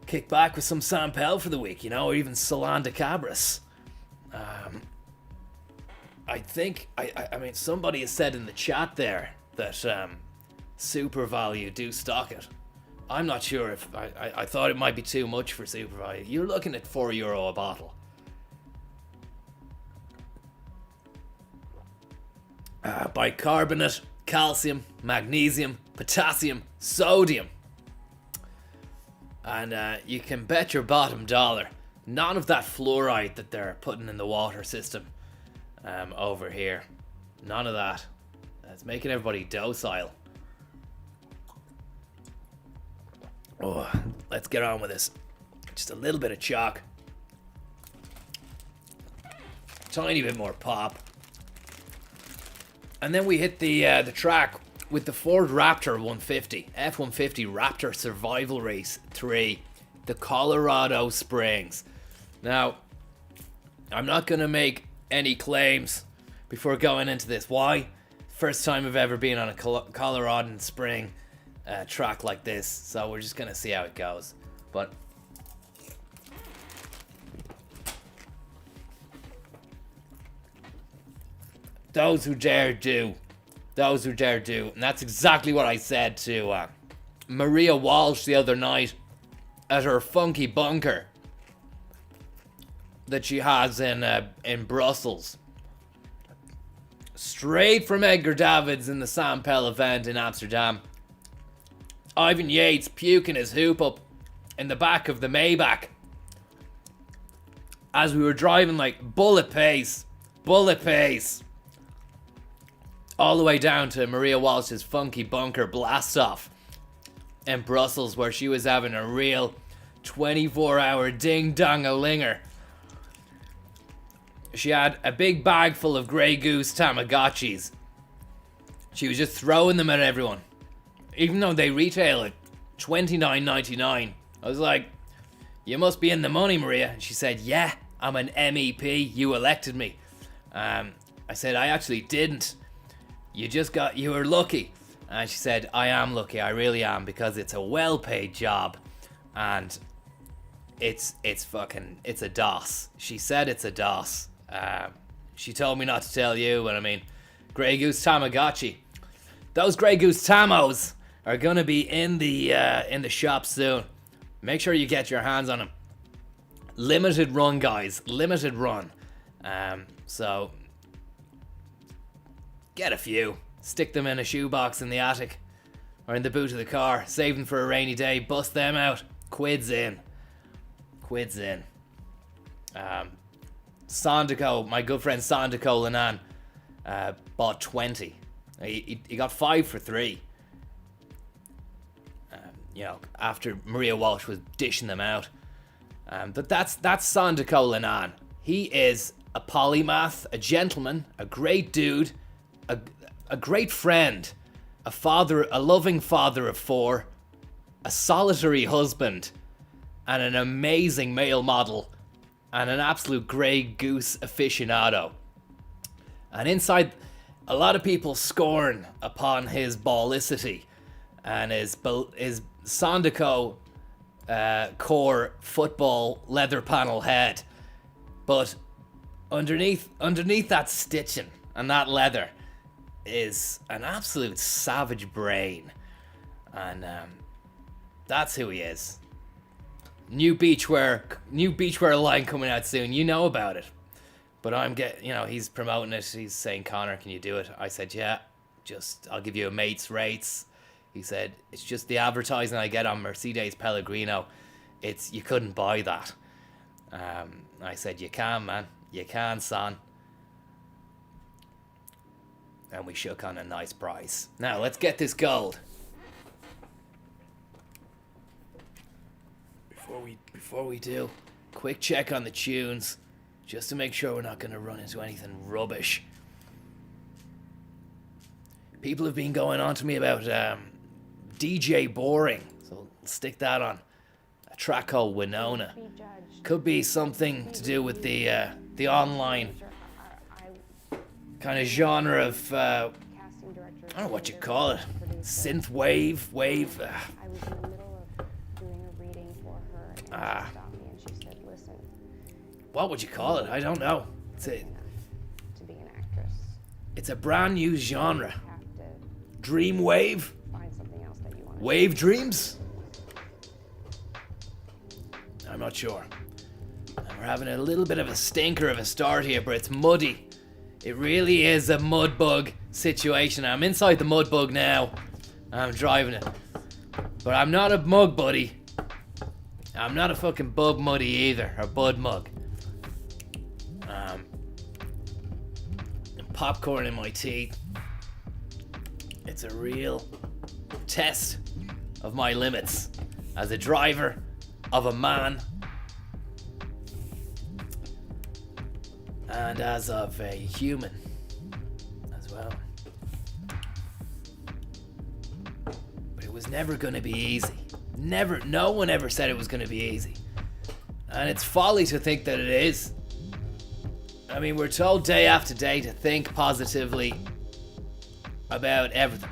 Kick back with some Sam Pell for the week, or even Solanda Cabras. I mean, somebody has said in the chat there that Super Value do stock it. I'm not sure if, I thought it might be too much for Super Value. You're looking at €4 a bottle. Bicarbonate, calcium, magnesium, potassium, sodium. And you can bet your bottom dollar, none of that fluoride that they're putting in the water system over here. None of that. It's making everybody docile. Oh, let's get on with this. Just a little bit of chalk. Tiny bit more pop. And then we hit the track with the Ford Raptor 150, F-150 Raptor Survival Race 3, the Colorado Springs. Now, I'm not going to make any claims before going into this. Why? First time I've ever been on a Colorado Spring track like this, so we're just going to see how it goes. But those who dare do. Those who dare do. And that's exactly what I said to Maria Walsh the other night at her funky bunker that she has in Brussels. Straight from Edgar Davids in the Sam Pell event in Amsterdam. Ivan Yates puking his hoop up in the back of the Maybach as we were driving like bullet pace. All the way down to Maria Walsh's funky bunker blast off in Brussels, where she was having a real 24-hour ding-dong-a-linger. She had a big bag full of Grey Goose Tamagotchis. She was just throwing them at everyone, even though they retail at $29.99. I was like, "You must be in the money, Maria." And she said, "Yeah, I'm an MEP. You elected me. I said, I actually didn't. You were lucky. And she said, I am lucky. I really am, because it's a well-paid job. And it's a DOS. She said it's a DOS. She told me not to tell you, but I mean, Grey Goose Tamagotchi. Those Grey Goose Tamos are gonna be in the shop soon. Make sure you get your hands on them. Limited run, guys. Limited run. So get a few. Stick them in a shoebox in the attic or in the boot of the car. Save them for a rainy day. Bust them out. Quids in. Sandico, my good friend Sandico Lanan, bought 20. He got 5 for 3. After Maria Walsh was dishing them out. But that's Sandico Lanan. He is a polymath, a gentleman, a great dude, a great friend, a loving father of 4, a solitary husband, and an amazing male model, and an absolute Grey Goose aficionado. And inside, a lot of people scorn upon his ballicity and his Sandico core football leather panel head. But underneath that stitching and that leather is an absolute savage brain. And that's who he is. New beachwear line coming out soon. You know about it. But he's promoting it. He's saying, Connor, can you do it? I said, yeah, I'll give you a mate's rates. He said, it's just the advertising I get on Mercedes Pellegrino. You couldn't buy that. I said, you can, man. You can, son. And we shook on a nice price. Now, let's get this gold. Before we do, quick check on the tunes, just to make sure we're not going to run into anything rubbish. People have been going on to me about DJ Boring, so stick that on. A track called Winona. Could be something to do with the online kind of genre of I don't know what you call it, synth wave. I was in the middle of doing a reading for her, and she stopped me and she said, "Listen." What would you call it? I don't know. To be an actress. It's a brand new genre. You have to Dream wave? find something else that you want to Wave dreams? I'm not sure. And we're having a little bit of a stinker of a start here, but it's muddy. It really is a mud bug situation. I'm inside the mud bug now. I'm driving it. But I'm not a mug buddy. I'm not a fucking bug muddy either, or bud mug. Popcorn in my teeth. It's a real test of my limits as a driver of a man and as of a human as well. But it was never going to be easy. No one ever said it was going to be easy. And it's folly to think that it is. I mean, we're told day after day to think positively about everything.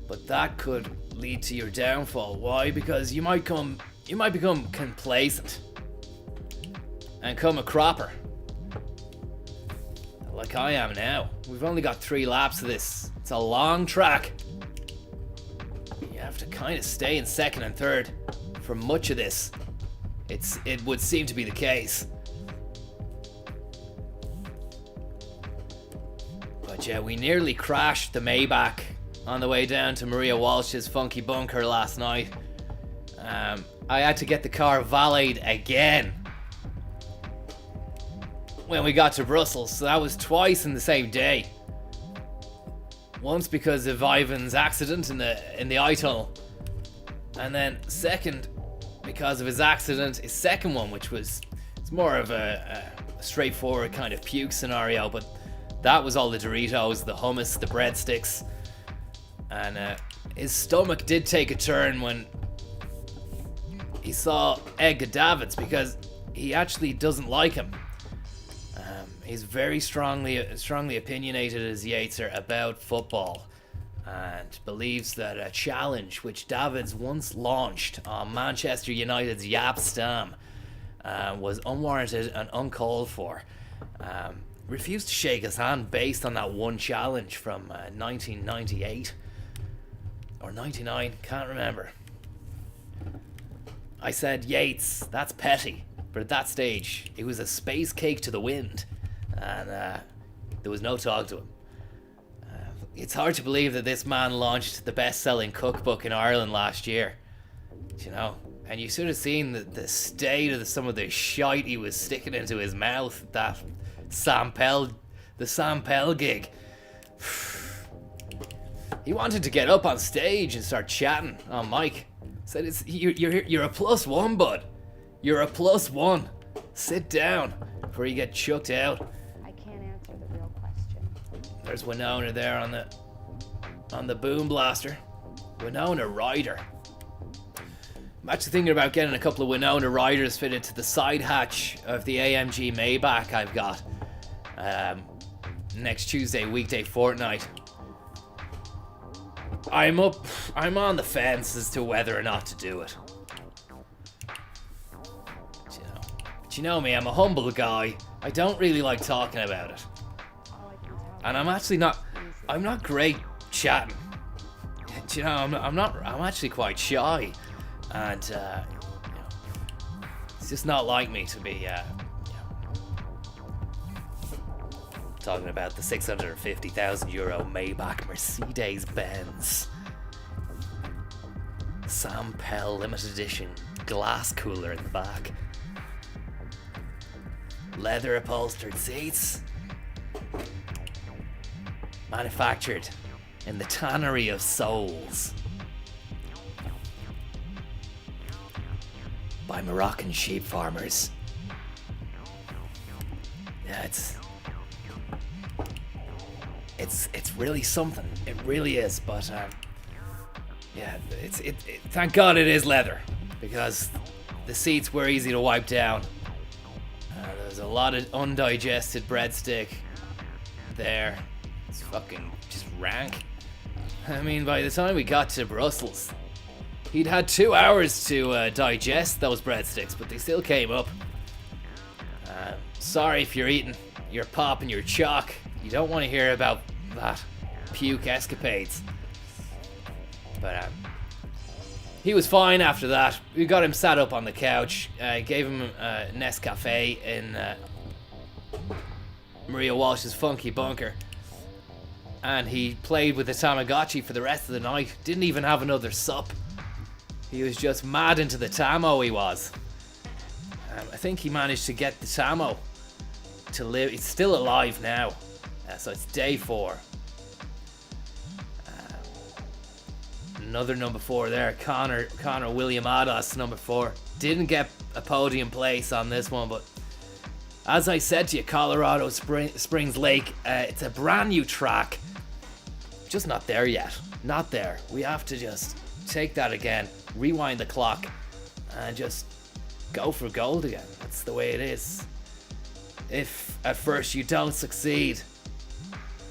But that could lead to your downfall. Why? Because you might become complacent and come a cropper. Like I am now. We've only got 3 laps of this. It's a long track. You have to kind of stay in second and third for much of this. It would seem to be the case. But yeah, we nearly crashed the Maybach on the way down to Maria Walsh's funky bunker last night. I had to get the car valeted again when we got to Brussels, so that was twice in the same day. Once because of Ivan's accident in the eye tunnel, and then second because of his accident, his second one, which it's more of a straightforward kind of puke scenario, but that was all the Doritos, the hummus, the breadsticks, and his stomach did take a turn when he saw Edgar Davids because he actually doesn't like him. He's very strongly opinionated as Yates about football, and believes that a challenge which Davids once launched on Manchester United's Jaap Stam was unwarranted and uncalled for. Refused to shake his hand based on that one challenge from 1998 or 99, can't remember. I said, Yates, that's petty, but at that stage it was a space cake to the wind, and there was no talk to him. It's hard to believe that this man launched the best-selling cookbook in Ireland last year, you know, and you should have seen the state of some of the shite he was sticking into his mouth. That the Sam Pell gig. He wanted to get up on stage and start chatting on mic. Said, you're a +1, bud. You're a +1. Sit down before you get chucked out. I can't answer the real question. There's Winona there on the boom blaster. Winona Ryder. I'm actually thinking about getting a couple of Winona Riders fitted to the side hatch of the AMG Maybach I've got next Tuesday, weekday fortnight. I'm on the fence as to whether or not to do it. But you know me, I'm a humble guy. I don't really like talking about it. All I can tell And I'm not great chatting. You know, I'm actually quite shy. And, you know, it's just not like me to be, talking about the €650,000 Maybach Mercedes-Benz Sam Pell limited edition glass cooler in the back. Leather upholstered seats. Manufactured in the Tannery of Souls by Moroccan sheep farmers. Yeah, it's really something. It really is. But yeah, thank God it is leather, because the seats were easy to wipe down. There's a lot of undigested breadstick there. It's fucking just rank. I mean, by the time we got to Brussels, he'd had 2 hours to digest those breadsticks, but they still came up. Sorry if you're eating your pop and your chalk. You don't want to hear about that puke escapades. But he was fine after that. We got him sat up on the couch, gave him a Nescafe in Maria Walsh's Funky Bunker, and he played with the Tamagotchi for the rest of the night. Didn't even have another sup. He was just mad into the Tamo, he was. I think he managed to get the Tamo to live. It's still alive now, so it's day 4. Another number 4 there, Connor William Ados, number 4. Didn't get a podium place on this one, but as I said to you, Colorado Springs Lake, it's a brand new track. Just not there yet. Not there. We have to just take that again, rewind the clock, and just go for gold again. That's the way it is. If at first you don't succeed,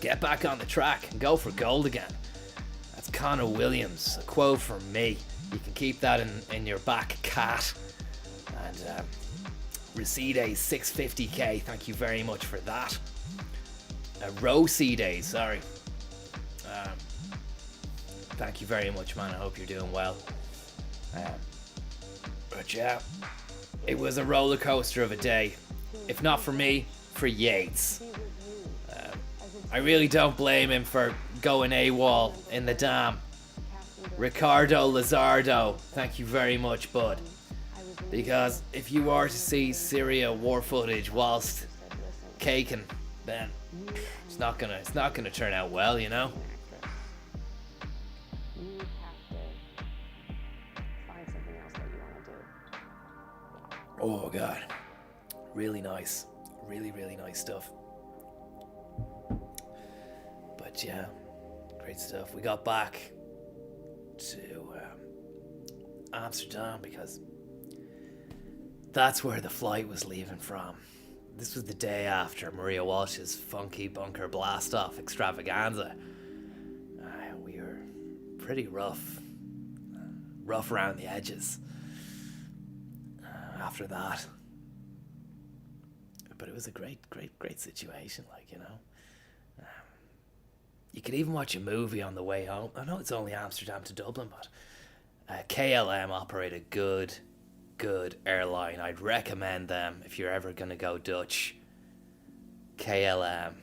get back on the track and go for gold again. That's Connor Williams, a quote from me. You can keep that in your back cat. And Recedes 650k, thank you very much for that. Recedes, sorry. Thank you very much, man. I hope you're doing well. But yeah, it was a roller coaster of a day. If not for me, for Yates. I really don't blame him for going AWOL in the dam. Ricardo Lizardo, thank you very much, bud. Because if you are to see Syria war footage whilst caking, then it's not gonna turn out well, you know. You have to find something else that you want to do. Oh god, really nice, really nice stuff. But yeah, great stuff. We got back to Amsterdam because that's where the flight was leaving from. This was the day after Maria Walsh's funky bunker blast-off extravaganza. We were pretty rough around the edges after that. But it was a great situation, like, you know. You could even watch a movie on the way home. I know it's only Amsterdam to Dublin, but KLM operate a good airline. I'd recommend them if you're ever going to go Dutch. KLM.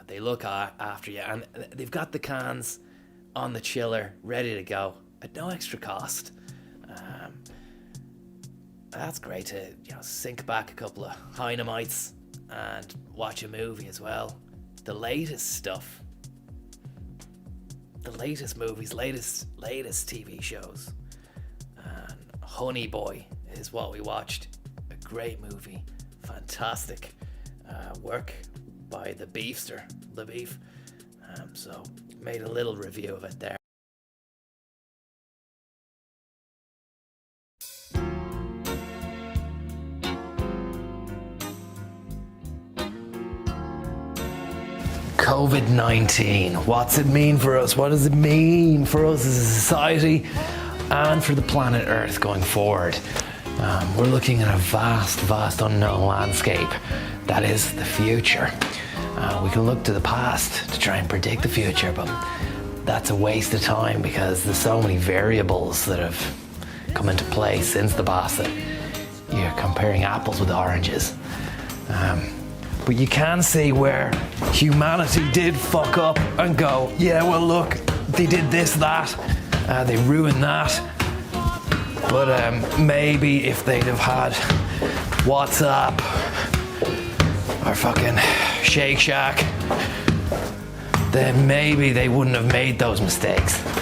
They look after you, and they've got the cans on the chiller ready to go at no extra cost. That's great to, you know, sink back a couple of Heinemeites and watch a movie as well. The latest stuff. The latest movies, latest TV shows. And Honey Boy is what we watched. A great movie. Fantastic work by the Beefster, the Beef. So made a little review of it there. COVID-19. What's it mean for us? What does it mean for us as a society and for the planet Earth going forward? We're looking at a vast unknown landscape. That is the future. We can look to the past to try and predict the future, but that's a waste of time because there's so many variables that have come into play since the past that you're comparing apples with oranges. But you can see where humanity did fuck up and go, yeah, well look, they did this, that, they ruined that. But maybe if they'd have had WhatsApp or fucking Shake Shack, then maybe they wouldn't have made those mistakes. I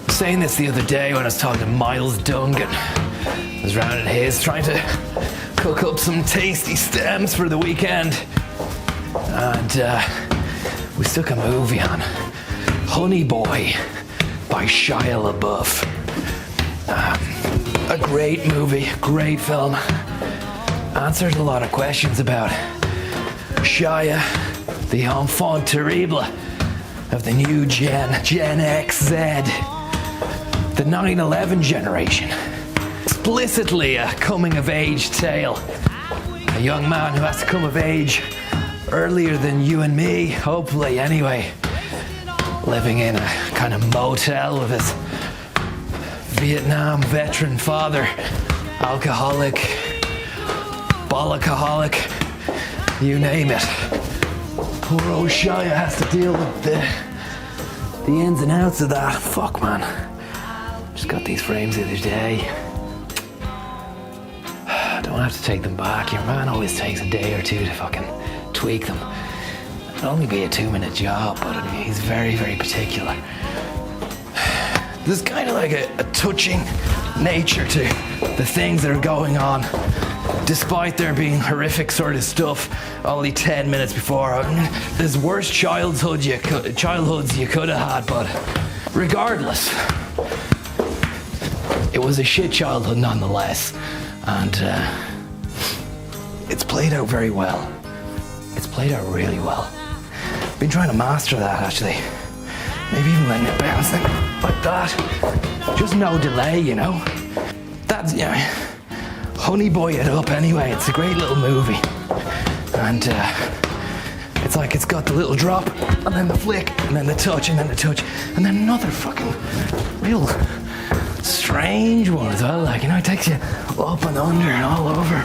was saying this the other day when I was talking to Miles Dungan. I was round at his trying to cook up some tasty stems for the weekend, and we stuck a movie on, Honey Boy by Shia LaBeouf. A great movie, great film. Answered a lot of questions about Shia, the enfant terrible of the new Gen XZ, the 9/11 generation. Explicitly a coming-of-age tale. A young man who has to come of age earlier than you and me, hopefully anyway. Living in a kind of motel with his Vietnam veteran father. Alcoholic, bollockaholic, you name it. Poor old Shia has to deal with the ins and outs of that. Fuck, man. Just got these frames the other day. Don't have to take them back. Your man always takes a day or two to fucking tweak them. It'll only be a 2-minute job, but he's very particular. There's kind of like a touching nature to the things that are going on, despite there being horrific sort of stuff only 10 minutes before. There's worse childhoods you could have had, but regardless, it was a shit childhood nonetheless. And it's played out very well. It's played out really well. Been trying to master that, actually. Maybe even letting it bounce like that. Just no delay, you know. That's, yeah. Honey Boy it up anyway. It's a great little movie. And it's like it's got the little drop, and then the flick, and then the touch, and then the touch, and then another fucking real strange one as well, like, you know, it takes you up and under and all over.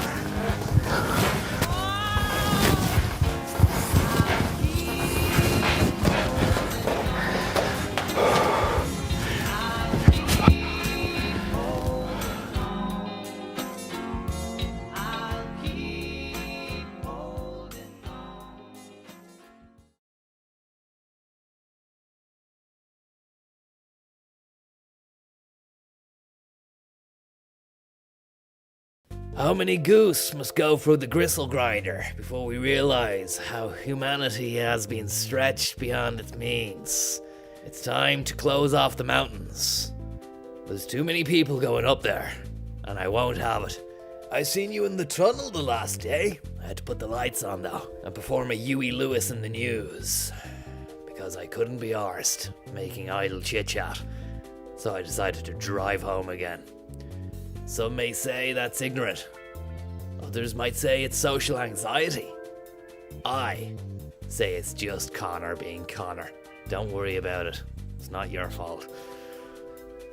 How many goose must go through the gristle grinder before we realize how humanity has been stretched beyond its means? It's time to close off the mountains. There's too many people going up there, and I won't have it. I seen you in the tunnel the last day. I had to put the lights on though, and perform a Huey Lewis in the news. Because I couldn't be arsed making idle chit-chat. So I decided to drive home again. Some may say that's ignorant. Others might say it's social anxiety. I say it's just Connor being Connor. Don't worry about it. It's not your fault.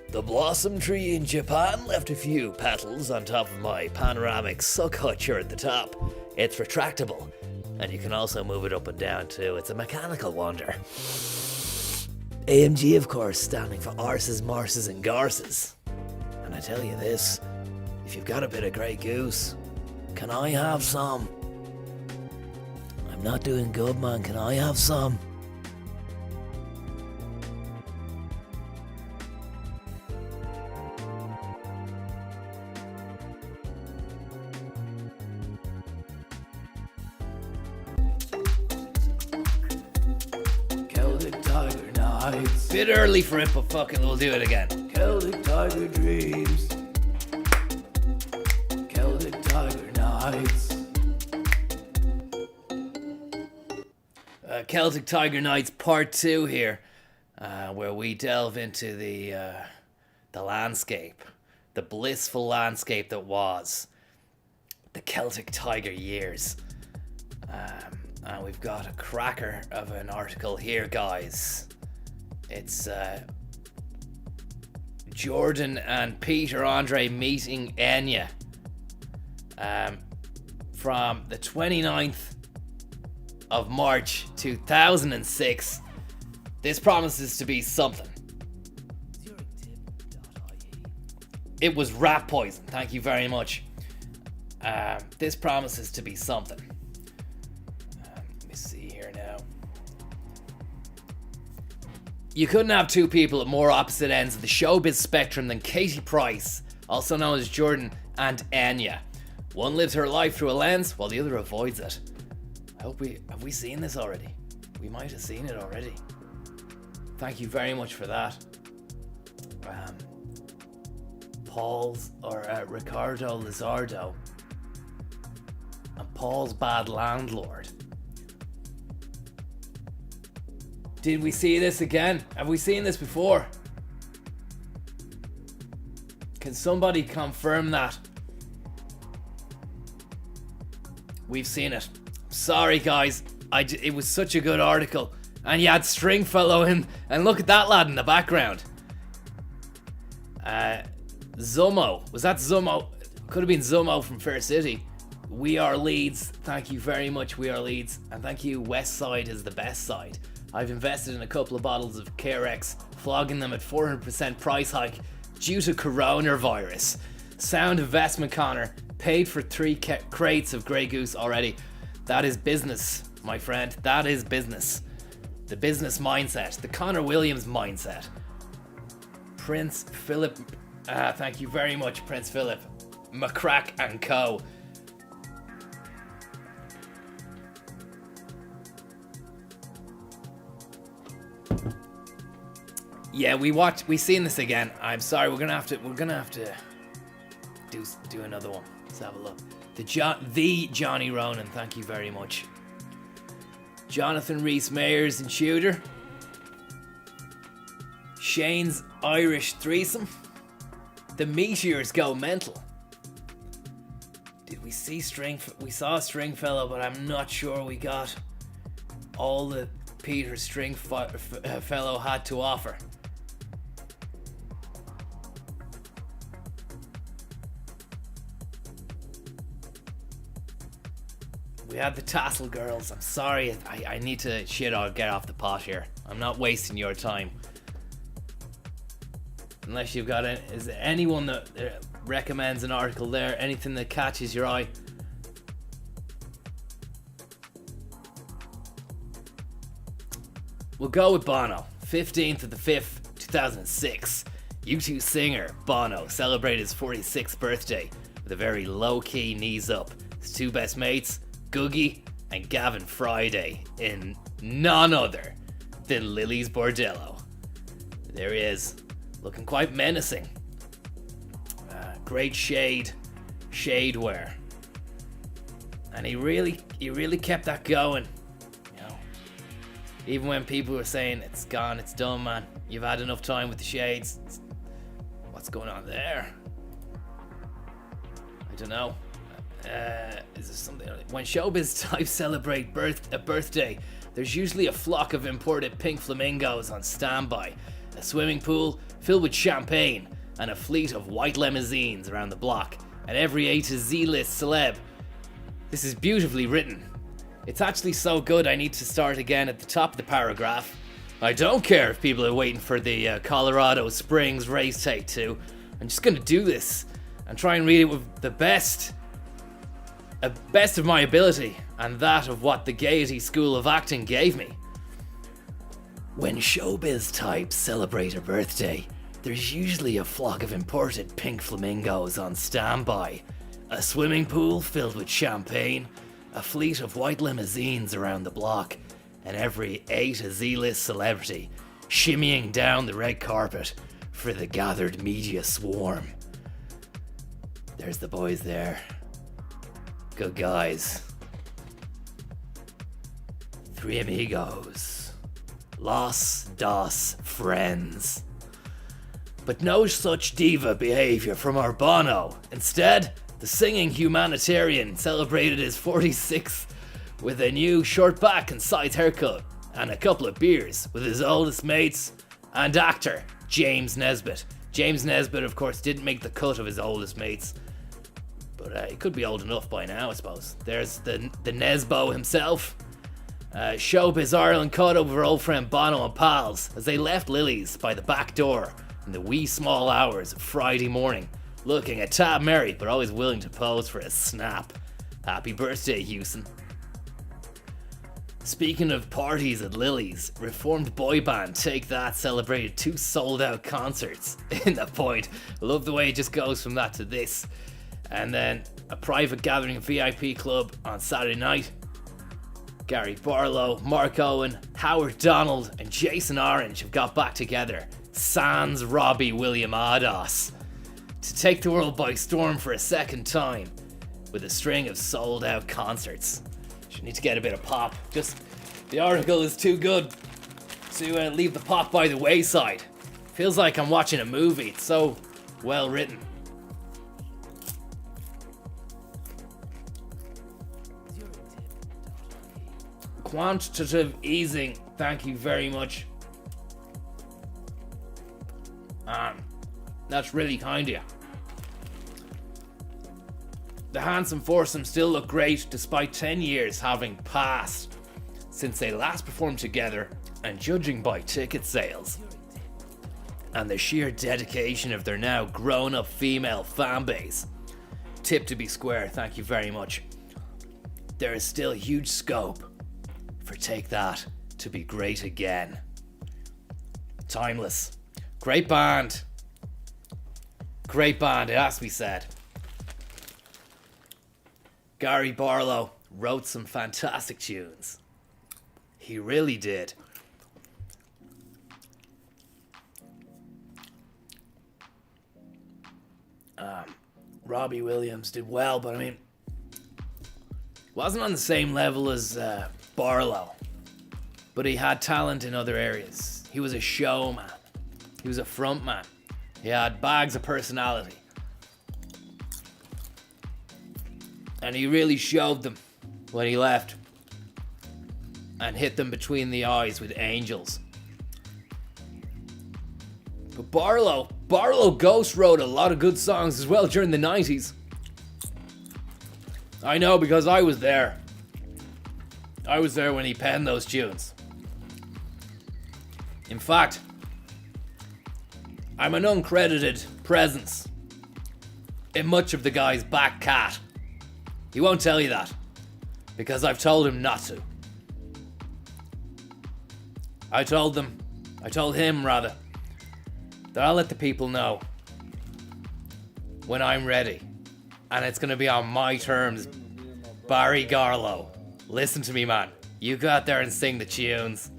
The blossom tree in Japan left a few petals on top of my panoramic suck hutcher at the top. It's retractable, and you can also move it up and down too. It's a mechanical wonder. AMG, of course, standing for arses, marses, and garses. And I tell you this, if you've got a bit of Grey Goose, can I have some? I'm not doing good, man. Can I have some? Celtic Tiger Nights. Bit early for it, but fucking we'll do it again. Celtic Tiger Dreams. Celtic Tiger Nights. Celtic Tiger Nights Part 2 here, where we delve into the landscape, the blissful landscape that was the Celtic Tiger years. And we've got a cracker of an article here, guys. It's Jordan and Peter Andre meeting Enya from the 29th of March 2006. This promises to be something. It was rat poison. Thank you very much. This promises to be something. Let me see here now. You couldn't have two people at more opposite ends of the showbiz spectrum than Katie Price, also known as Jordan, and Enya. One lives her life through a lens, while the other avoids it. Have we seen this already? We might have seen it already. Thank you very much for that. Ricardo Lizardo and Paul's Bad Landlord. Did we see this again? Have we seen this before? Can somebody confirm that? We've seen it. Sorry guys, it was such a good article, and you had Stringfellow in, and look at that lad in the background. Zummo, was that Zummo? Could have been Zummo from Fair City. We Are Leeds, thank you very much, We Are Leeds, and thank you, West Side is the best side. I've invested in a couple of bottles of KRX, flogging them at 400% price hike due to coronavirus. Sound investment, Connor. Paid for 3 crates of Grey Goose already. That is business, my friend. That is business. The business mindset. The Connor Williams mindset. Prince Philip. Thank you very much, Prince Philip. McCrack and Co. Yeah, we seen this again. I'm sorry, we're gonna have to do another one. Let's have a look. The Johnny Ronan, thank you very much. Jonathan Rhys Meyers and Shooter. Shane's Irish threesome. The Meteors go mental. Did we see we saw Stringfellow, but I'm not sure we got all that Peter Stringfellow had to offer. We had the Tassel Girls. I'm sorry, I need to get off the pot here. I'm not wasting your time. Unless you've got is there anyone that recommends an article there? Anything that catches your eye? We'll go with Bono. 15th of the 5th, 2006. U2 singer Bono celebrated his 46th birthday with a very low-key knees up. His two best mates, Googie and Gavin Friday, in none other than Lily's Bordello. There he is, looking quite menacing. great shade wear. And he really kept that going. You know, even when people were saying it's gone, it's done, man. You've had enough time with the shades. What's going on there? I don't know. Is there something? When showbiz types celebrate a birthday, there's usually a flock of imported pink flamingos on standby, a swimming pool filled with champagne, and a fleet of white limousines around the block, and every A to Z list celeb. This is beautifully written. It's actually so good I need to start again at the top of the paragraph. I don't care if people are waiting for the Colorado Springs race take 2. I'm just gonna do this and try and read it with the best of my ability and that of what the Gaiety School of Acting gave me. When showbiz types celebrate a birthday, there's usually a flock of imported pink flamingos on standby, a swimming pool filled with champagne, a fleet of white limousines around the block, and every A to Z list celebrity shimmying down the red carpet for the gathered media swarm. There's the boys there. Good guys. 3 amigos. Los dos friends. But no such diva behavior from our Bono. Instead, the singing humanitarian celebrated his 46th with a new short back and size haircut and a couple of beers with his oldest mates and actor James Nesbitt. James Nesbitt, of course, didn't make the cut of his oldest mates, but he could be old enough by now, I suppose. There's the Nesbo himself. Showbiz Ireland caught up with our old friend Bono and pals as they left Lily's by the back door in the wee small hours of Friday morning, looking a tad merry but always willing to pose for a snap. Happy birthday, Houston. Speaking of parties at Lily's, reformed boy band Take That celebrated 2 sold-out concerts in the point. I love the way it just goes from that to this. And then a private gathering VIP club on Saturday night. Gary Barlow, Mark Owen, Howard Donald and Jason Orange have got back together, sans Robbie William Ados, to take the world by storm for a second time with a string of sold-out concerts. You need to get a bit of pop. Just, the article is too good to leave the pop by the wayside. Feels like I'm watching a movie. It's so well written. Quantitative easing. Thank you very much. That's really kind of you. The handsome foursome still look great despite 10 years having passed since they last performed together, and judging by ticket sales and the sheer dedication of their now grown-up female fan base. Tip to be square, thank you very much. There is still huge scope for Take That to be great again. Timeless. Great band. Great band, it has to be said. Gary Barlow wrote some fantastic tunes. He really did. Robbie Williams did well, but I mean, wasn't on the same level as Barlow. But he had talent in other areas. He was a showman. He was a frontman. He had bags of personality. And he really showed them when he left and hit them between the eyes with Angels. But Barlow ghost wrote a lot of good songs as well during the 90s. I know because I was there. I was there when he penned those tunes. In fact, I'm an uncredited presence in much of the guy's back cat. He won't tell you that, because I've told him not to. I told him rather, that I'll let the people know when I'm ready. And it's gonna be on my terms. Barry Garlow, listen to me, man. You go out there and sing the tunes.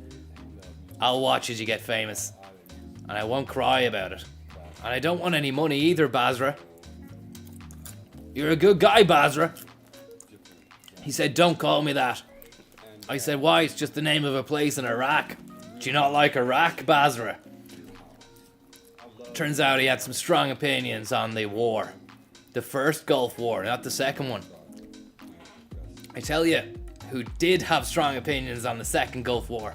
I'll watch as you get famous. And I won't cry about it. And I don't want any money either, Basra. You're a good guy, Basra. He said, don't call me that. I said, why? It's just the name of a place in Iraq. Do you not like Iraq, Basra? Turns out he had some strong opinions on the war. The first Gulf War, not the second one. I tell you, who did have strong opinions on the second Gulf War.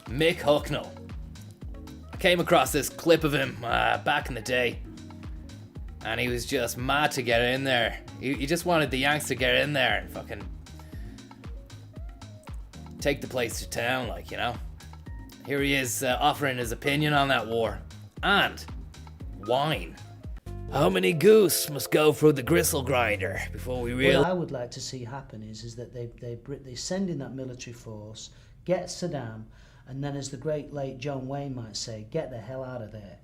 Mick Hucknall. I came across this clip of him back in the day. And he was just mad to get in there. He just wanted the Yanks to get in there and fucking take the place to town, like, you know. Here he is offering his opinion on that war. And wine. How many goose must go through the gristle grinder before we realize... What I would like to see happen is that they send in that military force, get Saddam, and then, as the great late John Wayne might say, get the hell out of there.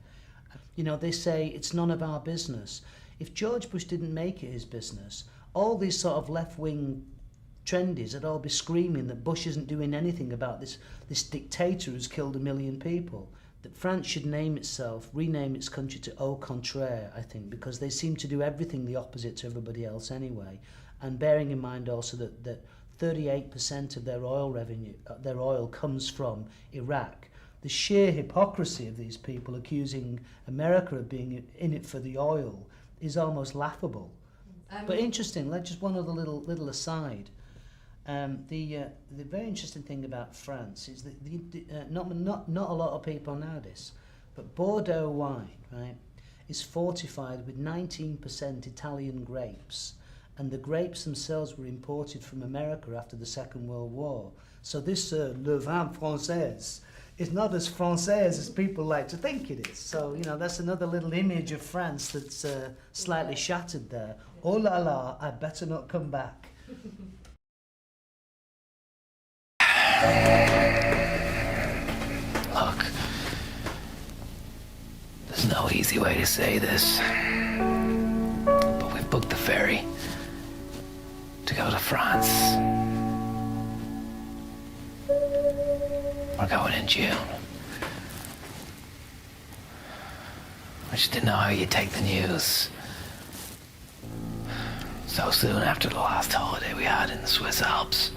You know, they say it's none of our business. If George Bush didn't make it his business, all these sort of left-wing trendies would all be screaming that Bush isn't doing anything about this dictator who's killed 1 million people. That France should rename its country to Au Contraire, I think, because they seem to do everything the opposite to everybody else anyway. And bearing in mind also that 38% of their oil revenue, their oil comes from Iraq. The sheer hypocrisy of these people accusing America of being in it for the oil is almost laughable. But interesting, just one other little aside. The very interesting thing about France is that not a lot of people know this, but Bordeaux wine, right, is fortified with 19% Italian grapes, and the grapes themselves were imported from America after the Second World War. So this le vin français is not as français as people like to think it is. So, you know, that's another little image of France that's slightly shattered there. Oh la la, I better not come back. Look, there's no easy way to say this, but we've booked the ferry to go to France. We're going in June. I just didn't know how you'd take the news so soon after the last holiday we had in the Swiss Alps.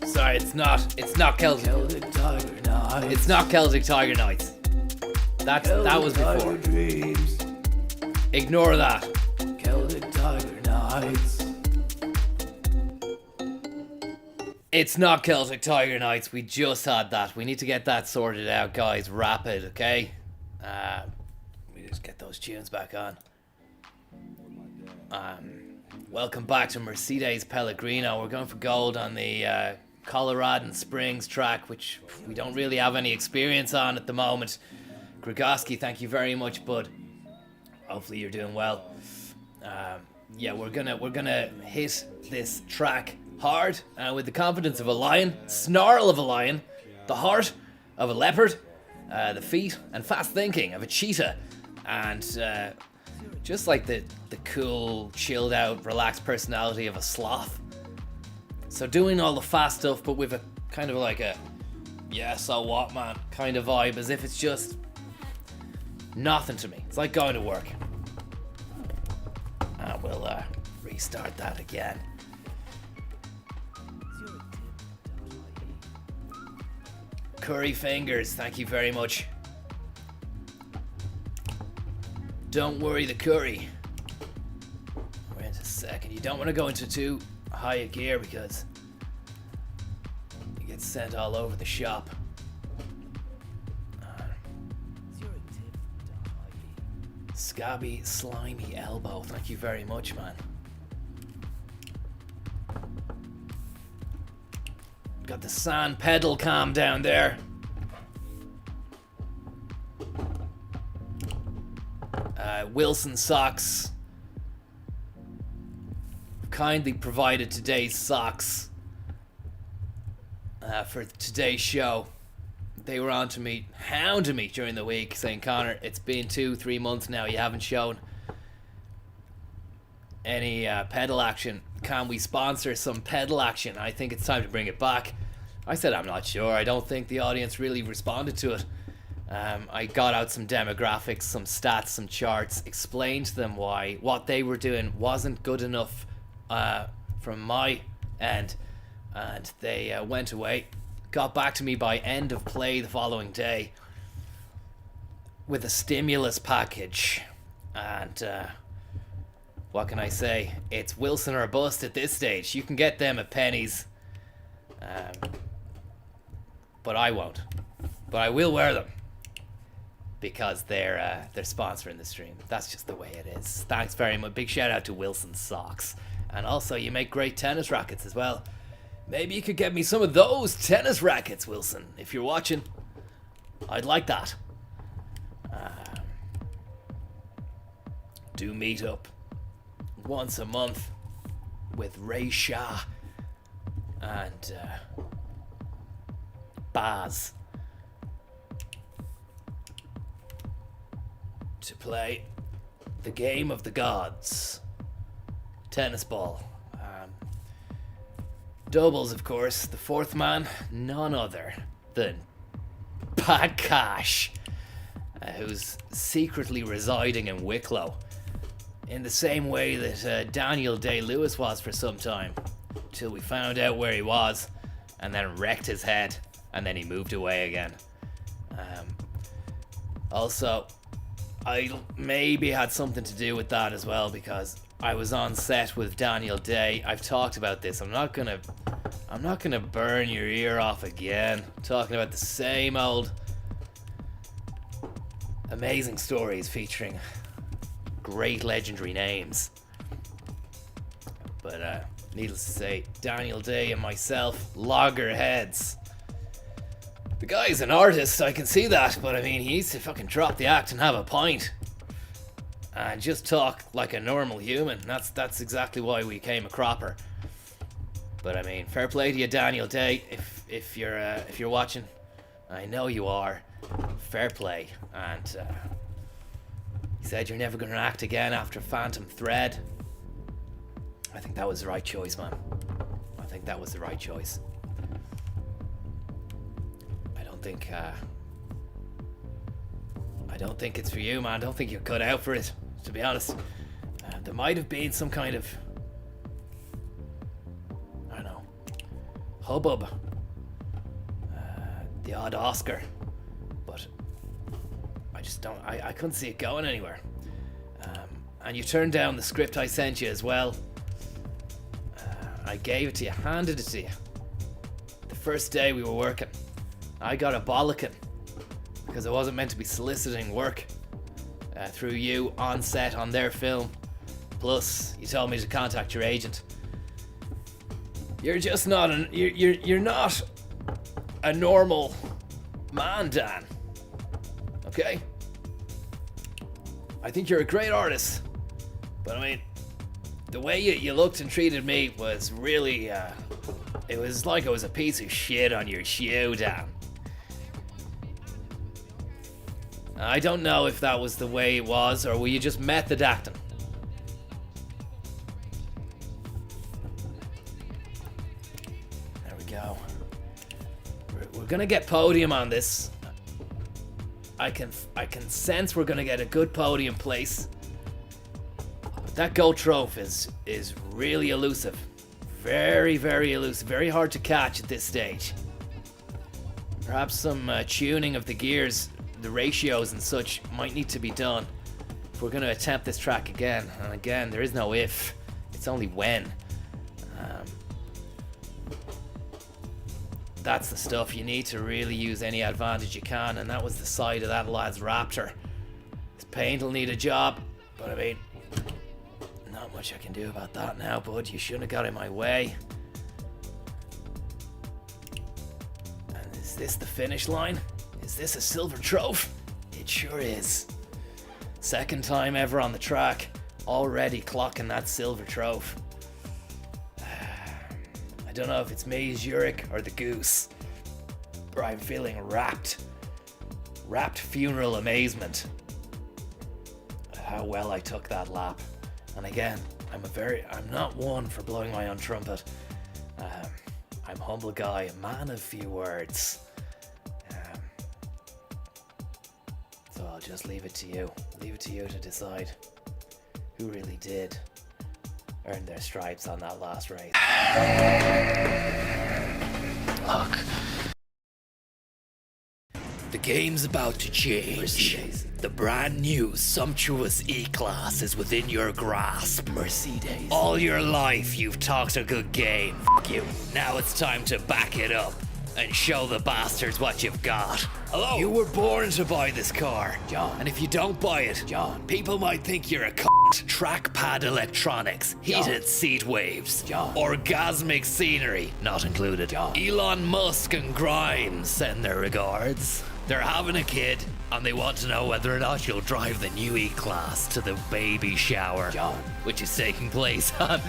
Sorry, it's not Celtic Tiger Nights. It's not Celtic Tiger Nights. That was before. Dreams. Ignore that. Celtic Tiger Nights. It's not Celtic Tiger Nights. We just had that. We need to get that sorted out, guys. Rapid, okay? We just get those tunes back on. Welcome back to Mercedes Pellegrino. We're going for gold on the Colorado Springs track, which we don't really have any experience on at the moment. Grigoski, thank you very much, bud. Hopefully you're doing well. Yeah, we're gonna hit this track hard with the confidence of a lion, snarl of a lion, the heart of a leopard, the feet and fast thinking of a cheetah, and just like the cool, chilled out, relaxed personality of a sloth. So doing all the fast stuff, but with a kind of like a yeah, so what, man kind of vibe, as if it's just nothing to me. It's like going to work. And we'll restart that again. Curry fingers, thank you very much. Don't worry, the curry. We're into a second. You don't want to go into too high a gear because you get sent all over the shop. Scabby, slimy elbow. Thank you very much, man. Got the sand pedal cam down there. Wilson Socks kindly provided today's socks for today's show. They were on to me, hounding me during the week, saying, Connor, it's been 2-3 months now, you haven't shown any pedal action. Can we sponsor some pedal action? I think it's time to bring it back. I said I'm not sure. I don't think the audience really responded to it. I got out some demographics, some stats, some charts, explained to them why what they were doing wasn't good enough from my end, and they went away, got back to me by end of play the following day with a stimulus package, and what can I say? It's Wilson or bust at this stage. You can get them at pennies, but I won't. But I will wear them because they're sponsoring the stream. That's just the way it is. Thanks very much. Big shout out to Wilson Socks, and also you make great tennis rackets as well. Maybe you could get me some of those tennis rackets, Wilson, if you're watching. I'd like that. Do meet up once a month with Ray Shah and Baz to play the game of the gods, tennis ball. Doubles, of course. The fourth man, none other than Pat Cash, who's secretly residing in Wicklow, in the same way that Daniel Day-Lewis was for some time, till we found out where he was, and then wrecked his head, and then he moved away again. Also, I maybe had something to do with that as well, because I was on set with Daniel Day. I've talked about this. I'm not gonna burn your ear off again, talking about the same old amazing stories featuring great legendary names. But needless to say, Daniel Day and myself, loggerheads. The guy's an artist, I can see that, but I mean, he needs to fucking drop the act and have a pint and just talk like a normal human. That's exactly why we came a cropper. But I mean, fair play to you, Daniel Day. If you're watching, I know you are. Fair play. And he said you're never going to act again after Phantom Thread. I think that was the right choice, man. I think that was the right choice. I don't think it's for you, man. I don't think you're cut out for it, to be honest. There might have been some kind of, I don't know, hubbub, the odd Oscar, but I just don't, I couldn't see it going anywhere. And you turned down the script I sent you as well. I gave it to you, handed it to you. The first day we were working, I got a bollocking because I wasn't meant to be soliciting work through you on set on their film. Plus, you told me to contact your agent. You're just not you're not a normal man, Dan. Okay? I think you're a great artist, but I mean, the way you looked and treated me was really, it was like I was a piece of shit on your shoe, Dan. I don't know if that was the way it was, or were you just method acting? There we go. We're gonna get podium on this. I can sense we're gonna get a good podium place. But that gold trophy is really elusive. Very, very elusive. Very hard to catch at this stage. Perhaps some tuning of the gears, the ratios and such might need to be done if we're going to attempt this track again. And again, there is no if, it's only when. That's the stuff you need to really use any advantage you can, and that was the side of that lad's Raptor. His paint will need a job, but I mean, not much I can do about that now, bud. You shouldn't have got in my way. And is this the finish line? Is this a silver trophy? It sure is. Second time ever on the track, already clocking that silver trophy. I don't know if it's me, Zurich, or the goose, but I'm feeling rapt funeral amazement at how well I took that lap. And again, I'm not one for blowing my own trumpet. I'm a humble guy, a man of few words. So I'll just leave it to you. Leave it to you to decide who really did earn their stripes on that last race. Look. The game's about to change. Mercedes. The brand new, sumptuous E-Class is within your grasp. Mercedes. All your life, you've talked a good game. F*** you. Now it's time to back it up and show the bastards what you've got. Hello? You were born to buy this car. John. And if you don't buy it, John, people might think you're a cunt. Trackpad electronics, heated seat waves, John, orgasmic scenery, not included. John. Elon Musk and Grimes send their regards. They're having a kid, and they want to know whether or not you'll drive the new E-Class to the baby shower, John, which is taking place on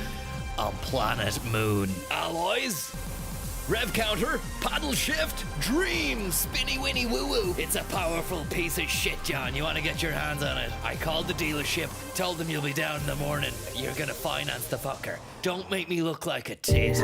planet Moon. Alloys, rev counter, paddle shift, dream, spinny winny woo woo. It's a powerful piece of shit, John. You want to get your hands on it? I called the dealership, told them you'll be down in the morning. You're gonna finance the fucker. Don't make me look like a tit.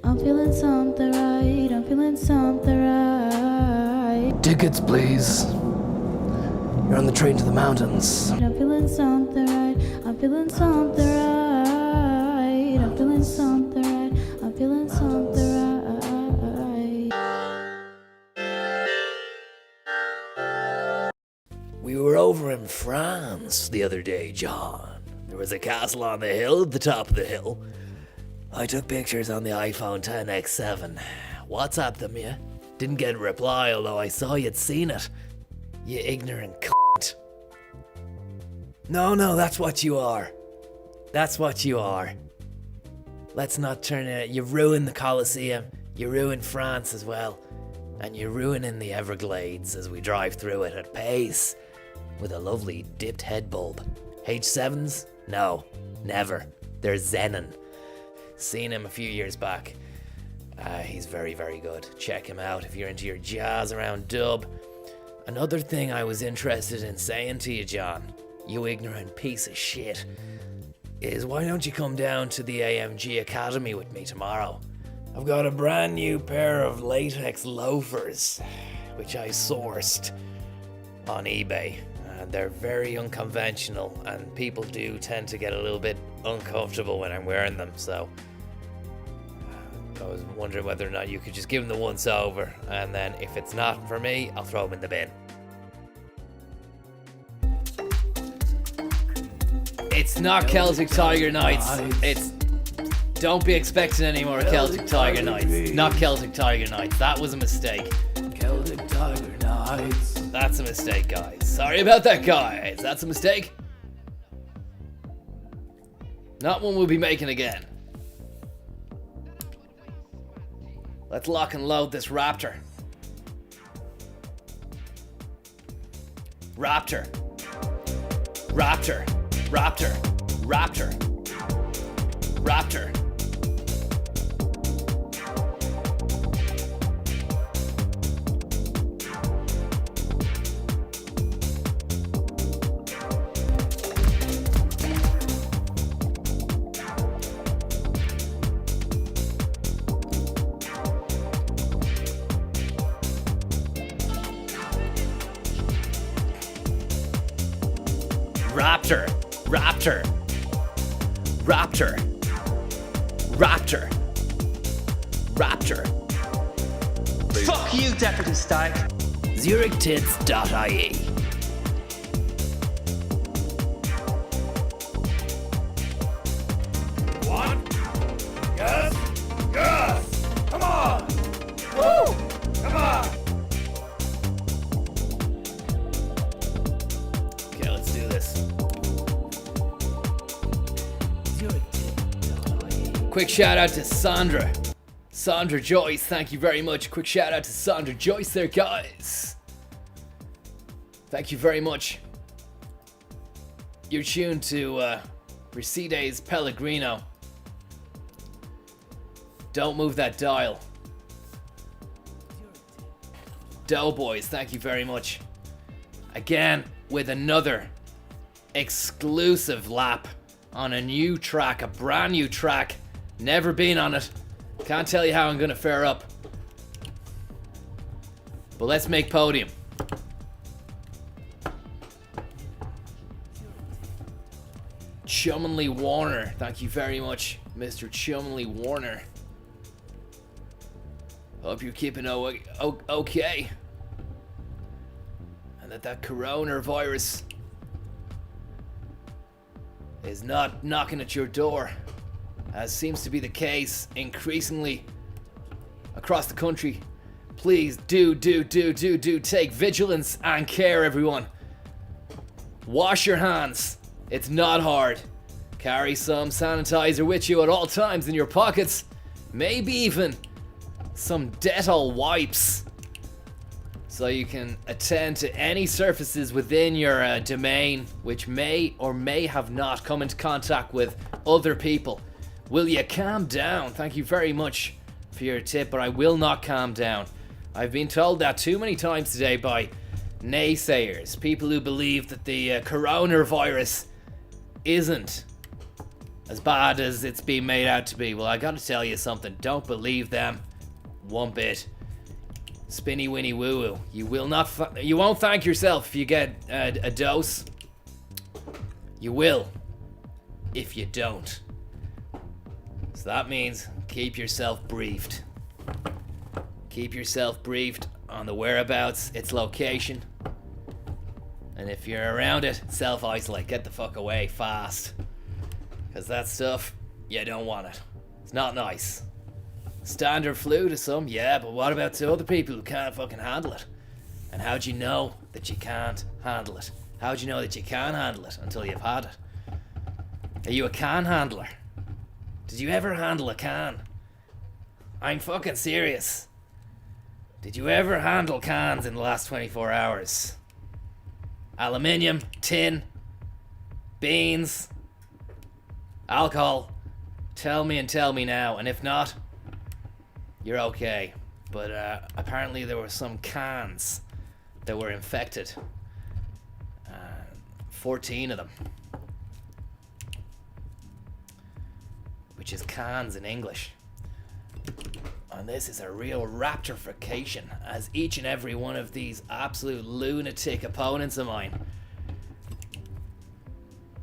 I'm feeling something right, I'm feeling something right. Tickets, please. You're on the train to the mountains. I'm feeling something right, I'm feeling something right. I'm feeling something right, I'm feeling something right. We were over in France the other day, John. There was a castle on the hill at the top of the hill. I took pictures on the iPhone XS. WhatsApped them, yeah? Didn't get a reply, although I saw you'd seen it. You ignorant cunt. No, that's what you are. That's what you are. Let's not turn it. You ruined the Colosseum. You ruined France as well. And you're ruining the Everglades as we drive through it at pace. With a lovely dipped head bulb. H7s? No, never. They're Zenon. Seen him a few years back. He's very, very good. Check him out if you're into your jazz around dub. Another thing I was interested in saying to you, John, you ignorant piece of shit, is why don't you come down to the AMG Academy with me tomorrow? I've got a brand new pair of latex loafers, which I sourced on eBay. They're very unconventional, and people do tend to get a little bit uncomfortable when I'm wearing them, so I was wondering whether or not you could just give them the once over, and then if it's not for me, I'll throw them in the bin. It's not Celtic Tiger Nights. It's... Don't be expecting any more Celtic Tiger Nights. Not Celtic Tiger Nights. That was a mistake. Celtic Tiger Nights. That's a mistake, guys. Sorry about that, guys. That's a mistake. Not one we'll be making again. Let's lock and load this Raptor. Raptor. Raptor. Raptor. Raptor. Raptor. Raptor. Raptor. Raptor. Raptor. Raptor. Fuck you, Deputy Stag. ZurichTits.ie. One. Yes. Yes. Come on. Woo. Come on. Okay, let's do this. Quick shout out to Sandra. Sandra Joyce, thank you very much. Quick shout out to Sandra Joyce there, guys. Thank you very much. You're tuned to Mercedes Pellegrino. Don't move that dial. Doughboys, thank you very much. Again, with another exclusive lap on a new track, a brand new track. Never been on it. Can't tell you how I'm gonna fare up. But let's make podium. Chumley Warner, thank you very much, Mr. Chumley Warner. Hope you're keeping okay. And that coronavirus is not knocking at your door, as seems to be the case increasingly across the country. Please do take vigilance and care, everyone. Wash your hands. It's not hard. Carry some sanitizer with you at all times in your pockets. Maybe even some Dettol wipes, so you can attend to any surfaces within your domain which may or may have not come into contact with other people. Will you calm down? Thank you very much for your tip, but I will not calm down. I've been told that too many times today by naysayers, people who believe that the coronavirus isn't as bad as it's being made out to be. Well, I gotta tell you something. Don't believe them one bit. Spinny winny woo woo. You will not. You won't thank yourself if you get a dose. You will if you don't. So that means keep yourself briefed. Keep yourself briefed on the whereabouts, its location. And if you're around it, self-isolate. Get the fuck away fast. Because that stuff, you don't want it. It's not nice. Standard flu to some, yeah, but what about to other people who can't fucking handle it? And how'd you know that you can't handle it? How'd you know that you can handle it until you've had it? Are you a can handler? Did you ever handle a can? I'm fucking serious. Did you ever handle cans in the last 24 hours? Aluminium, tin, beans, alcohol. Tell me and tell me now, and if not, you're okay. But apparently there were some cans that were infected. 14 of them. Which is cans in English. And this is a real raptorification, as each and every one of these absolute lunatic opponents of mine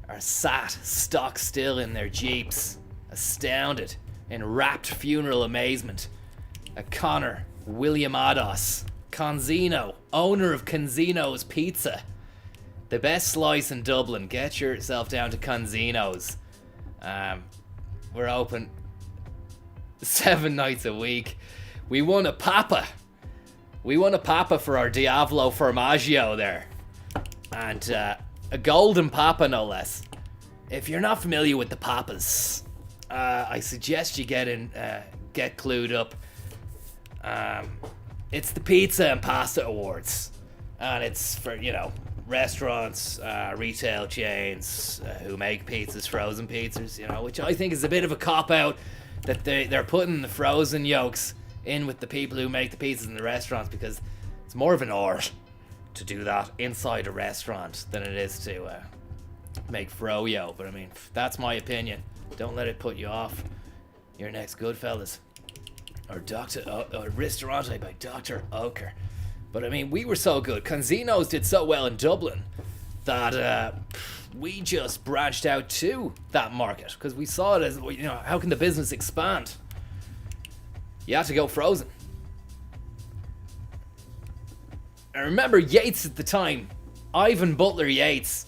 are sat stock still in their jeeps, astounded in rapt funeral amazement at Connor William Ados, Conzino, owner of Conzino's Pizza. The best slice in Dublin. Get yourself down to Conzino's. We're open 7 nights a week. We won a Papa. We won a Papa for our Diavolo Formaggio there. And a golden Papa, no less. If you're not familiar with the Papas, I suggest you get clued up. It's the Pizza and Pasta Awards. And it's for, restaurants, retail chains who make pizzas, frozen pizzas, which I think is a bit of a cop-out that they're putting the frozen yolks in with the people who make the pizzas in the restaurants, because it's more of an art to do that inside a restaurant than it is to make froyo. But I mean, that's my opinion. Don't let it put you off your next Goodfellas or or Ristorante by Dr. Oker. But I mean, we were so good. Conzino's did so well in Dublin that we just branched out to that market because we saw it as, how can the business expand? You have to go frozen. I remember Yates at the time, Ivan Butler Yates.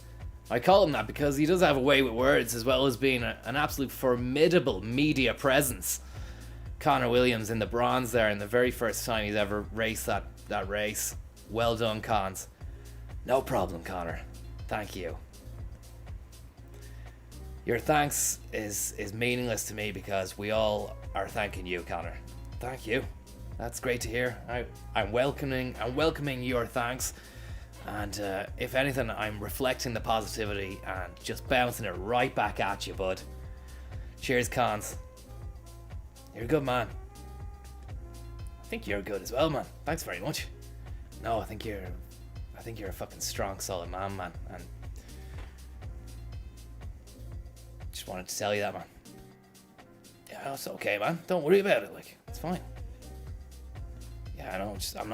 I call him that because he does have a way with words, as well as being an absolute formidable media presence. Connor Williams in the bronze there, in the very first time he's ever raced that race. Well done, Cons. No problem, Connor. Thank you. Your thanks is meaningless to me because we all are thanking you, Connor. Thank you. That's great to hear. I'm welcoming your thanks, and if anything, I'm reflecting the positivity and just bouncing it right back at you, bud. Cheers, Cons. You're a good man. I think you're good as well, man. Thanks very much. No, I think you're a fucking strong, solid man, and just wanted to tell you that, man. Yeah, no, it's okay, man. Don't worry about it. Like, it's fine. Yeah, I know. I'm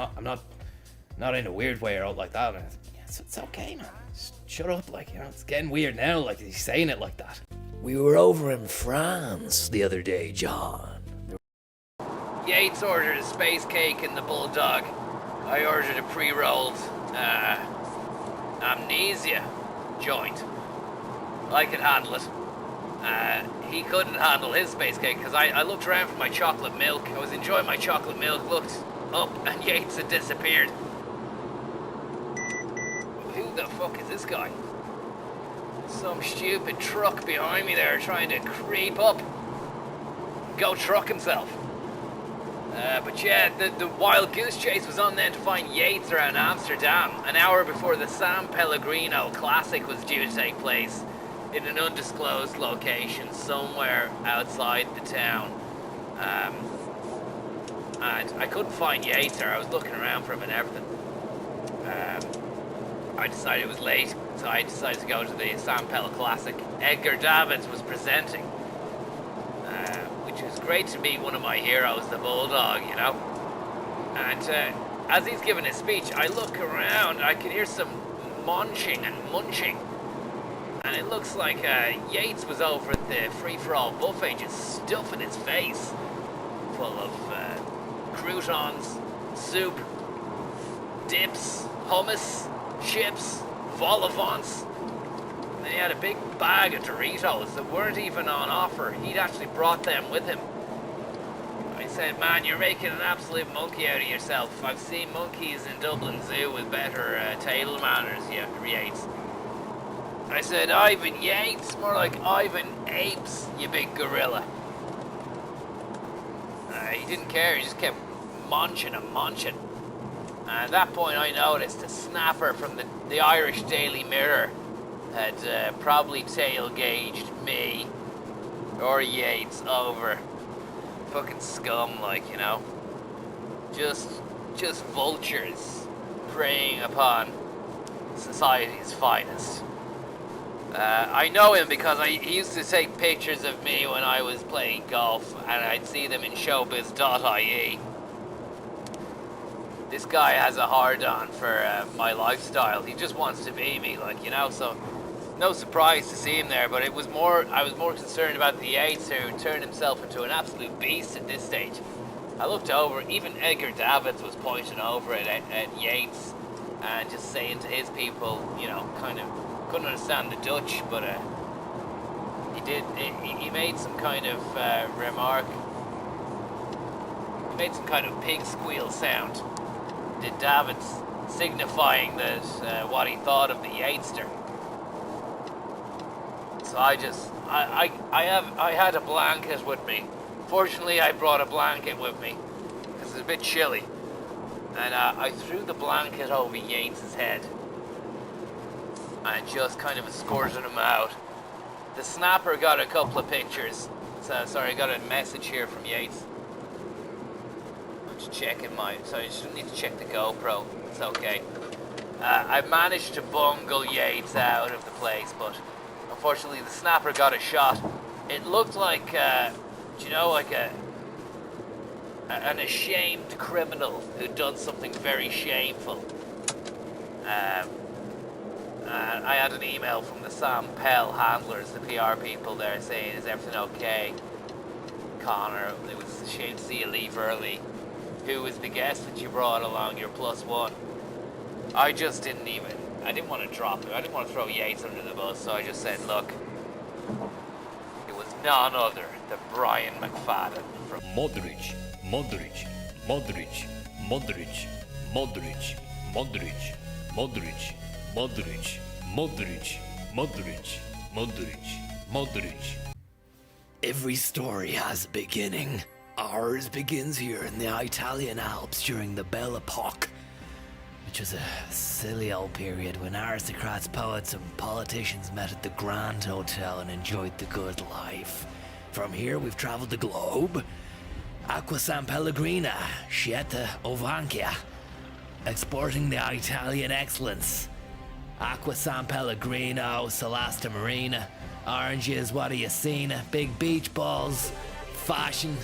not in a weird way or out like that. Yeah, it's okay, man. Just shut up, like, you know. It's getting weird now. Like, he's saying it like that. We were over in France the other day, John. Yates ordered a space cake in the Bulldog. I ordered a pre-rolled amnesia joint. I could handle it. He couldn't handle his space cake because I looked around for my chocolate milk. I was enjoying my chocolate milk, looked up, and Yates had disappeared. Who the fuck is this guy? Some stupid truck behind me there trying to creep up. Go truck himself. But yeah, the wild goose chase was on then to find Yates around Amsterdam, an hour before the San Pellegrino Classic was due to take place in an undisclosed location somewhere outside the town. And I couldn't find Yates there. I was looking around for him and everything. I decided it was late, so I decided to go to the San Pel Classic. Edgar Davids was presenting, which was great to meet one of my heroes, the Bulldog, you know. And as he's giving his speech, I look around, I can hear some munching and munching. And it looks like Yates was over at the free-for-all buffet just stuffing his face full of croutons, soup, dips, hummus, chips, vol au vents. And he had a big bag of Doritos that weren't even on offer. He'd actually brought them with him. I said, man, you're making an absolute monkey out of yourself. I've seen monkeys in Dublin Zoo with better table manners, Yates. I said, Ivan Yates, more like Ivan Apes, you big gorilla. He didn't care, he just kept munching and munching. And at that point I noticed a snapper from the Irish Daily Mirror had probably tail-gauged me or Yates over. Fucking scum, like, you know. Just vultures preying upon society's finest. I know him because he used to take pictures of me when I was playing golf, and I'd see them in showbiz.ie. This guy has a hard-on for my lifestyle. He just wants to be me, like, you know, so no surprise to see him there, but I was more concerned about the Yates, who turned himself into an absolute beast at this stage. I looked over, even Edgar Davids was pointing over at Yates and just saying to his people, you know, kind of, couldn't understand the Dutch, but he made some kind of remark. He made some kind of pig squeal sound. Did Davids, signifying that what he thought of the Yatester. So I had a blanket with me. Fortunately, I brought a blanket with me because it's a bit chilly, and I threw the blanket over Yates's head and just kind of escorted him out. The snapper got a couple of pictures. So, sorry, I got a message here from Yates. I'm just checking so I just need to check the GoPro. It's okay. I managed to bungle Yates out of the place, but unfortunately the snapper got a shot. It looked like, you know, like an ashamed criminal who'd done something very shameful. I had an email from the Sam Pell handlers, the PR people there, saying, is everything okay? Connor, it was a shame to see you leave early. Who was the guest that you brought along, your +1? I just didn't want to drop him. I didn't want to throw Yates under the bus, so I just said, look, it was none other than Brian McFadden from Modric, Modric, Modric, Modric, Modric, Modric, Modric, Modric, Modric, Modric, Modric, Modric. Every story has a beginning. Ours begins here in the Italian Alps during the Belle Epoque, which was a silly old period when aristocrats, poets, and politicians met at the Grand Hotel and enjoyed the good life. From here, we've traveled the globe Acqua San Pellegrina, Scietta Ovankia, exporting the Italian excellence. Acqua San Pellegrino, Salasta Marina, oranges, what are you seen? Big beach balls, fashion,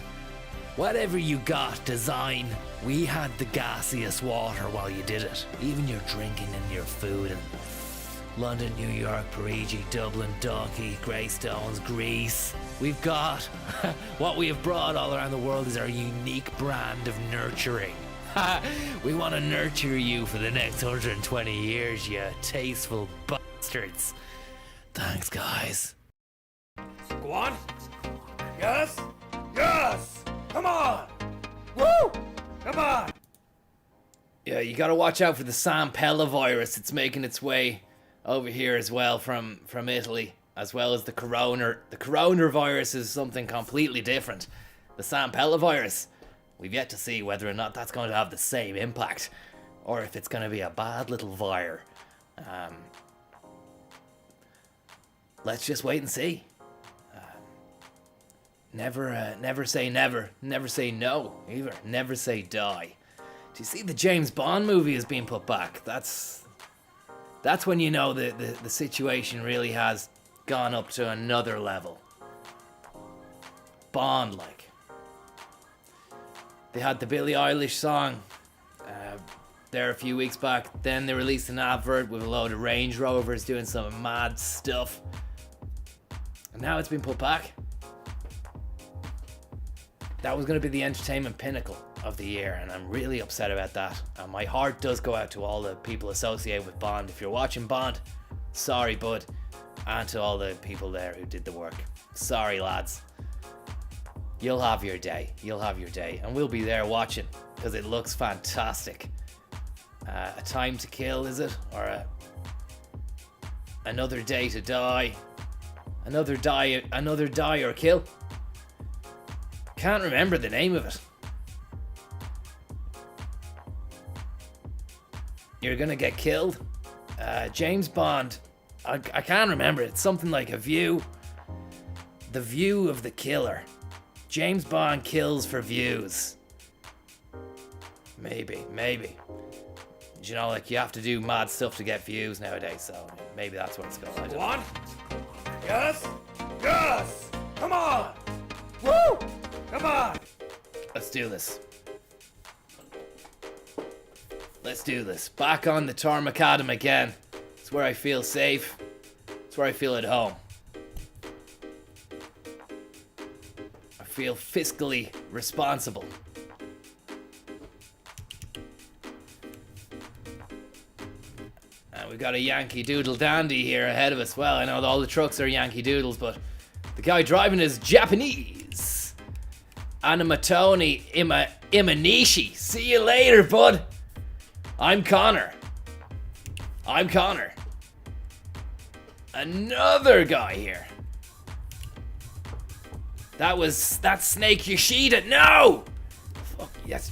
whatever you got, design. We had the gaseous water while you did it. Even your drinking and your food and London, New York, Parigi, Dublin, Donkey, Greystones, Greece. We've got what we have brought all around the world is our unique brand of nurturing. We want to nurture you for the next 120 years, you tasteful bastards. Thanks, guys. Go on. Yes. Yes. Come on. Woo. Come on. Yeah, you gotta watch out for the San Pella virus. It's making its way over here as well from Italy, as well as the corona. The coronavirus is something completely different. The San Pella virus, we've yet to see whether or not that's going to have the same impact, or if it's going to be a bad little vire. Let's just wait and see. Never say never. Never say no either. Never say die. Do you see the James Bond movie is being put back? That's when you know the situation really has gone up to another level. Bond, like. They had the Billie Eilish song there a few weeks back. Then they released an advert with a load of Range Rovers doing some mad stuff. And now it's been put back. That was going to be the entertainment pinnacle of the year, and I'm really upset about that. And my heart does go out to all the people associated with Bond. If you're watching Bond, sorry, bud. And to all the people there who did the work. Sorry, lads. You'll have your day. You'll have your day. And we'll be there watching, because it looks fantastic. A Time to Kill, is it? Or Another Day to Die? Another Die or Kill? Can't remember the name of it. You're gonna get killed. James Bond. I can't remember. It's something like A View. The View of the Killer. James Bond kills for views. Maybe. You know, like you have to do mad stuff to get views nowadays, so maybe that's what it's called. I don't know. Go on. Yes. Yes. Come on. Woo. Come on. Let's do this. Let's do this. Back on the Tor Macadam again. It's where I feel safe. It's where I feel at home. I feel fiscally responsible. And we've got a Yankee Doodle dandy here ahead of us. Well, I know all the trucks are Yankee Doodles, but the guy driving is Japanese. Animatoni Imanishi. See you later, bud. I'm Connor. Another guy here. That's Snake Yoshida. No! Fuck, yes.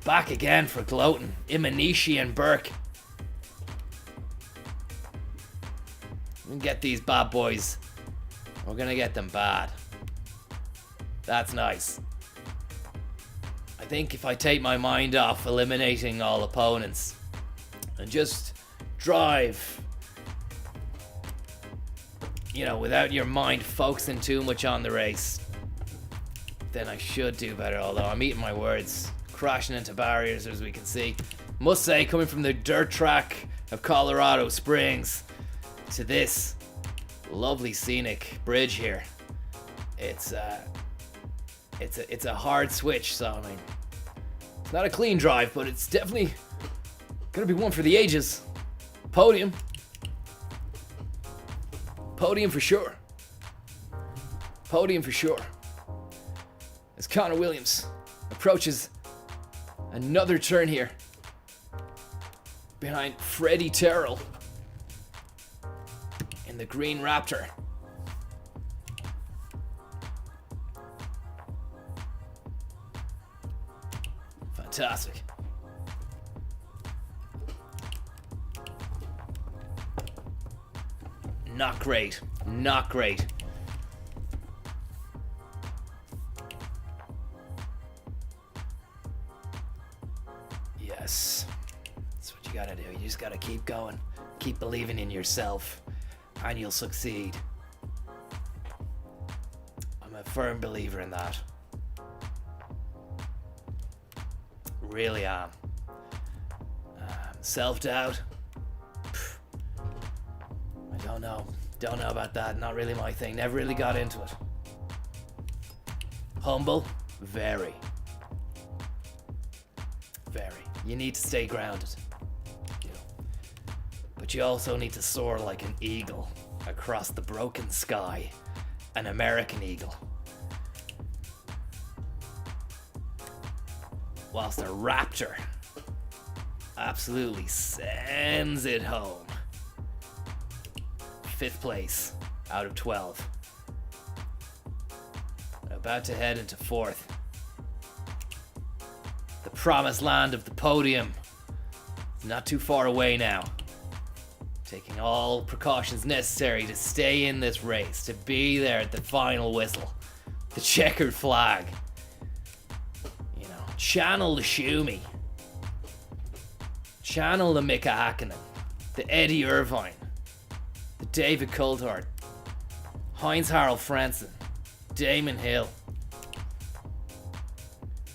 Back again for gloating. Imanishi and Burke. We can get these bad boys. We're gonna get them bad. That's nice. I think if I take my mind off eliminating all opponents and just drive, you know, without your mind focusing too much on the race, then I should do better, although I'm eating my words, crashing into barriers as we can see. Must say, coming from the dirt track of Colorado Springs to this lovely scenic bridge here, it's a hard switch, so I mean, it's not a clean drive, but it's definitely gonna be one for the ages. Podium for sure. Podium for sure. As Connor Williams approaches another turn here behind Freddie Terrell in the green Raptor. Fantastic. Not great. you gotta do. You just gotta keep going. Keep believing in yourself. And you'll succeed. I'm a firm believer in that. Really am. Self-doubt? I don't know. Don't know about that. Not really my thing. Never really got into it. Humble? Very. Very. You need to stay grounded. You know. But you also need to soar like an eagle across the broken sky. An American eagle. Whilst a raptor absolutely sends it home. 5th place out of 12. About to head into 4th. The promised land of the podium. It's not too far away now. Taking all precautions necessary to stay in this race, to be there at the final whistle. The checkered flag. You know, channel the Schumi. Channel the Mika Hakkinen. The Eddie Irvine. The David Coulthard. Heinz-Harald Frentzen. Damon Hill.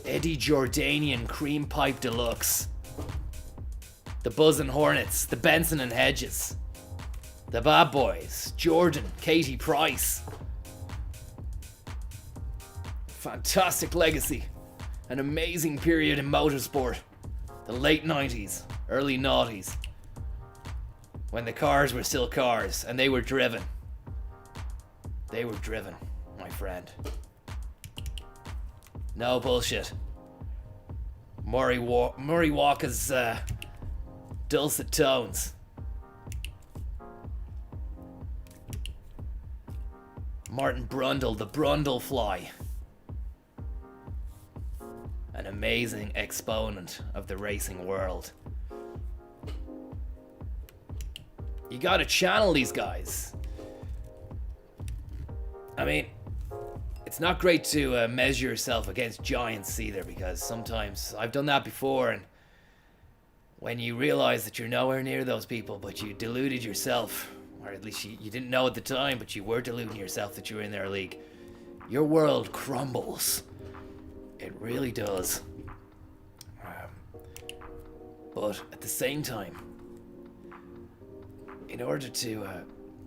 Eddie Jordanian Cream Pipe Deluxe. The Buzzin' Hornets. The Benson and Hedges. The Bad Boys. Jordan. Katie Price. Fantastic legacy. An amazing period in motorsport. The late 90s, early noughties. When the cars were still cars and they were driven. They were driven, my friend. No bullshit. Murray Walker's dulcet tones. Martin Brundle, the Brundle Fly. An amazing exponent of the racing world. You gotta channel these guys. I mean, it's not great to measure yourself against giants either, because sometimes I've done that before, and when you realize that you're nowhere near those people, but you deluded yourself, or at least you didn't know at the time, but you were deluding yourself that you were in their league, your world crumbles. It really does. But at the same time, in order to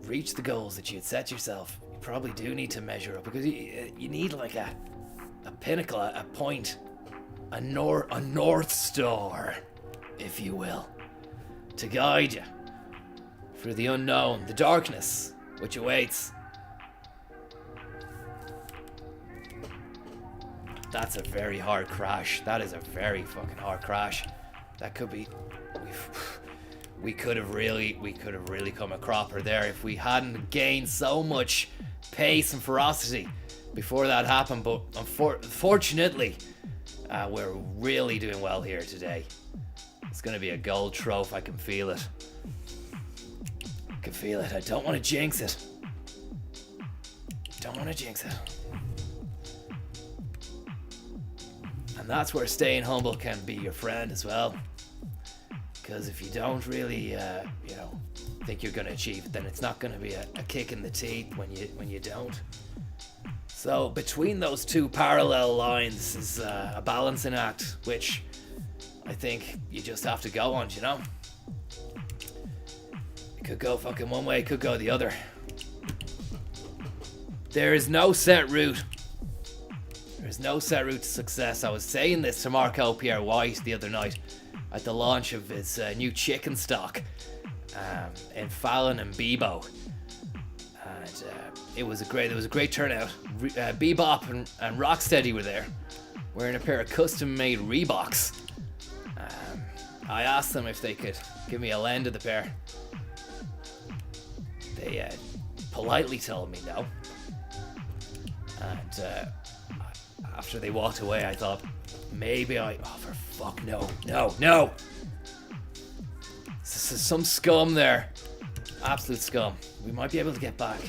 reach the goals that you had set yourself, you probably do need to measure up, because you need like a pinnacle, a point, a north star, if you will, to guide you through the unknown, the darkness which awaits. That's a very hard crash. That is a very fucking hard crash. That could be. We could have really come a cropper there if we hadn't gained so much pace and ferocity before that happened. But unfortunately, we're really doing well here today. It's gonna be a gold trophy. I can feel it. I can feel it. I don't want to jinx it. Don't want to jinx it. And that's where staying humble can be your friend as well. Because if you don't really, think you're going to achieve it, then it's not going to be a kick in the teeth when you don't. So between those two parallel lines is a balancing act, which I think you just have to go on, you know? It could go fucking one way, it could go the other. There is no set route. There's no set route to success. I was saying this to Marco Pierre White the other night at the launch of his new chicken stock in Fallon and Bebo, and it was a great turnout. Bebop and Rocksteady were there, wearing a pair of custom-made Reeboks. I asked them if they could give me a lend of the pair. They politely told me no, and after they walked away, I thought, maybe oh, for fuck, no. Some scum there. Absolute scum. We might be able to get back.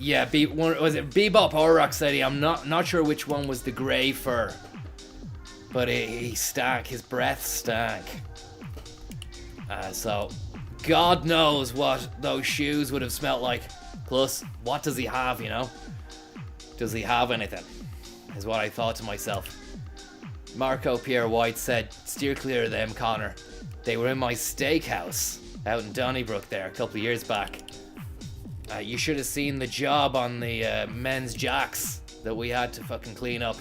Yeah, was it Bebop or Rocksteady? I'm not sure which one was the grey fur. but he stank. His breath stank. So, God knows what those shoes would have smelled like. Plus, what does he have, you know? Does he have anything? Is what I thought to myself. Marco Pierre White said, steer clear of them, Connor. They were in my steakhouse out in Donnybrook there a couple of years back. You should have seen the job on the men's jacks that we had to fucking clean up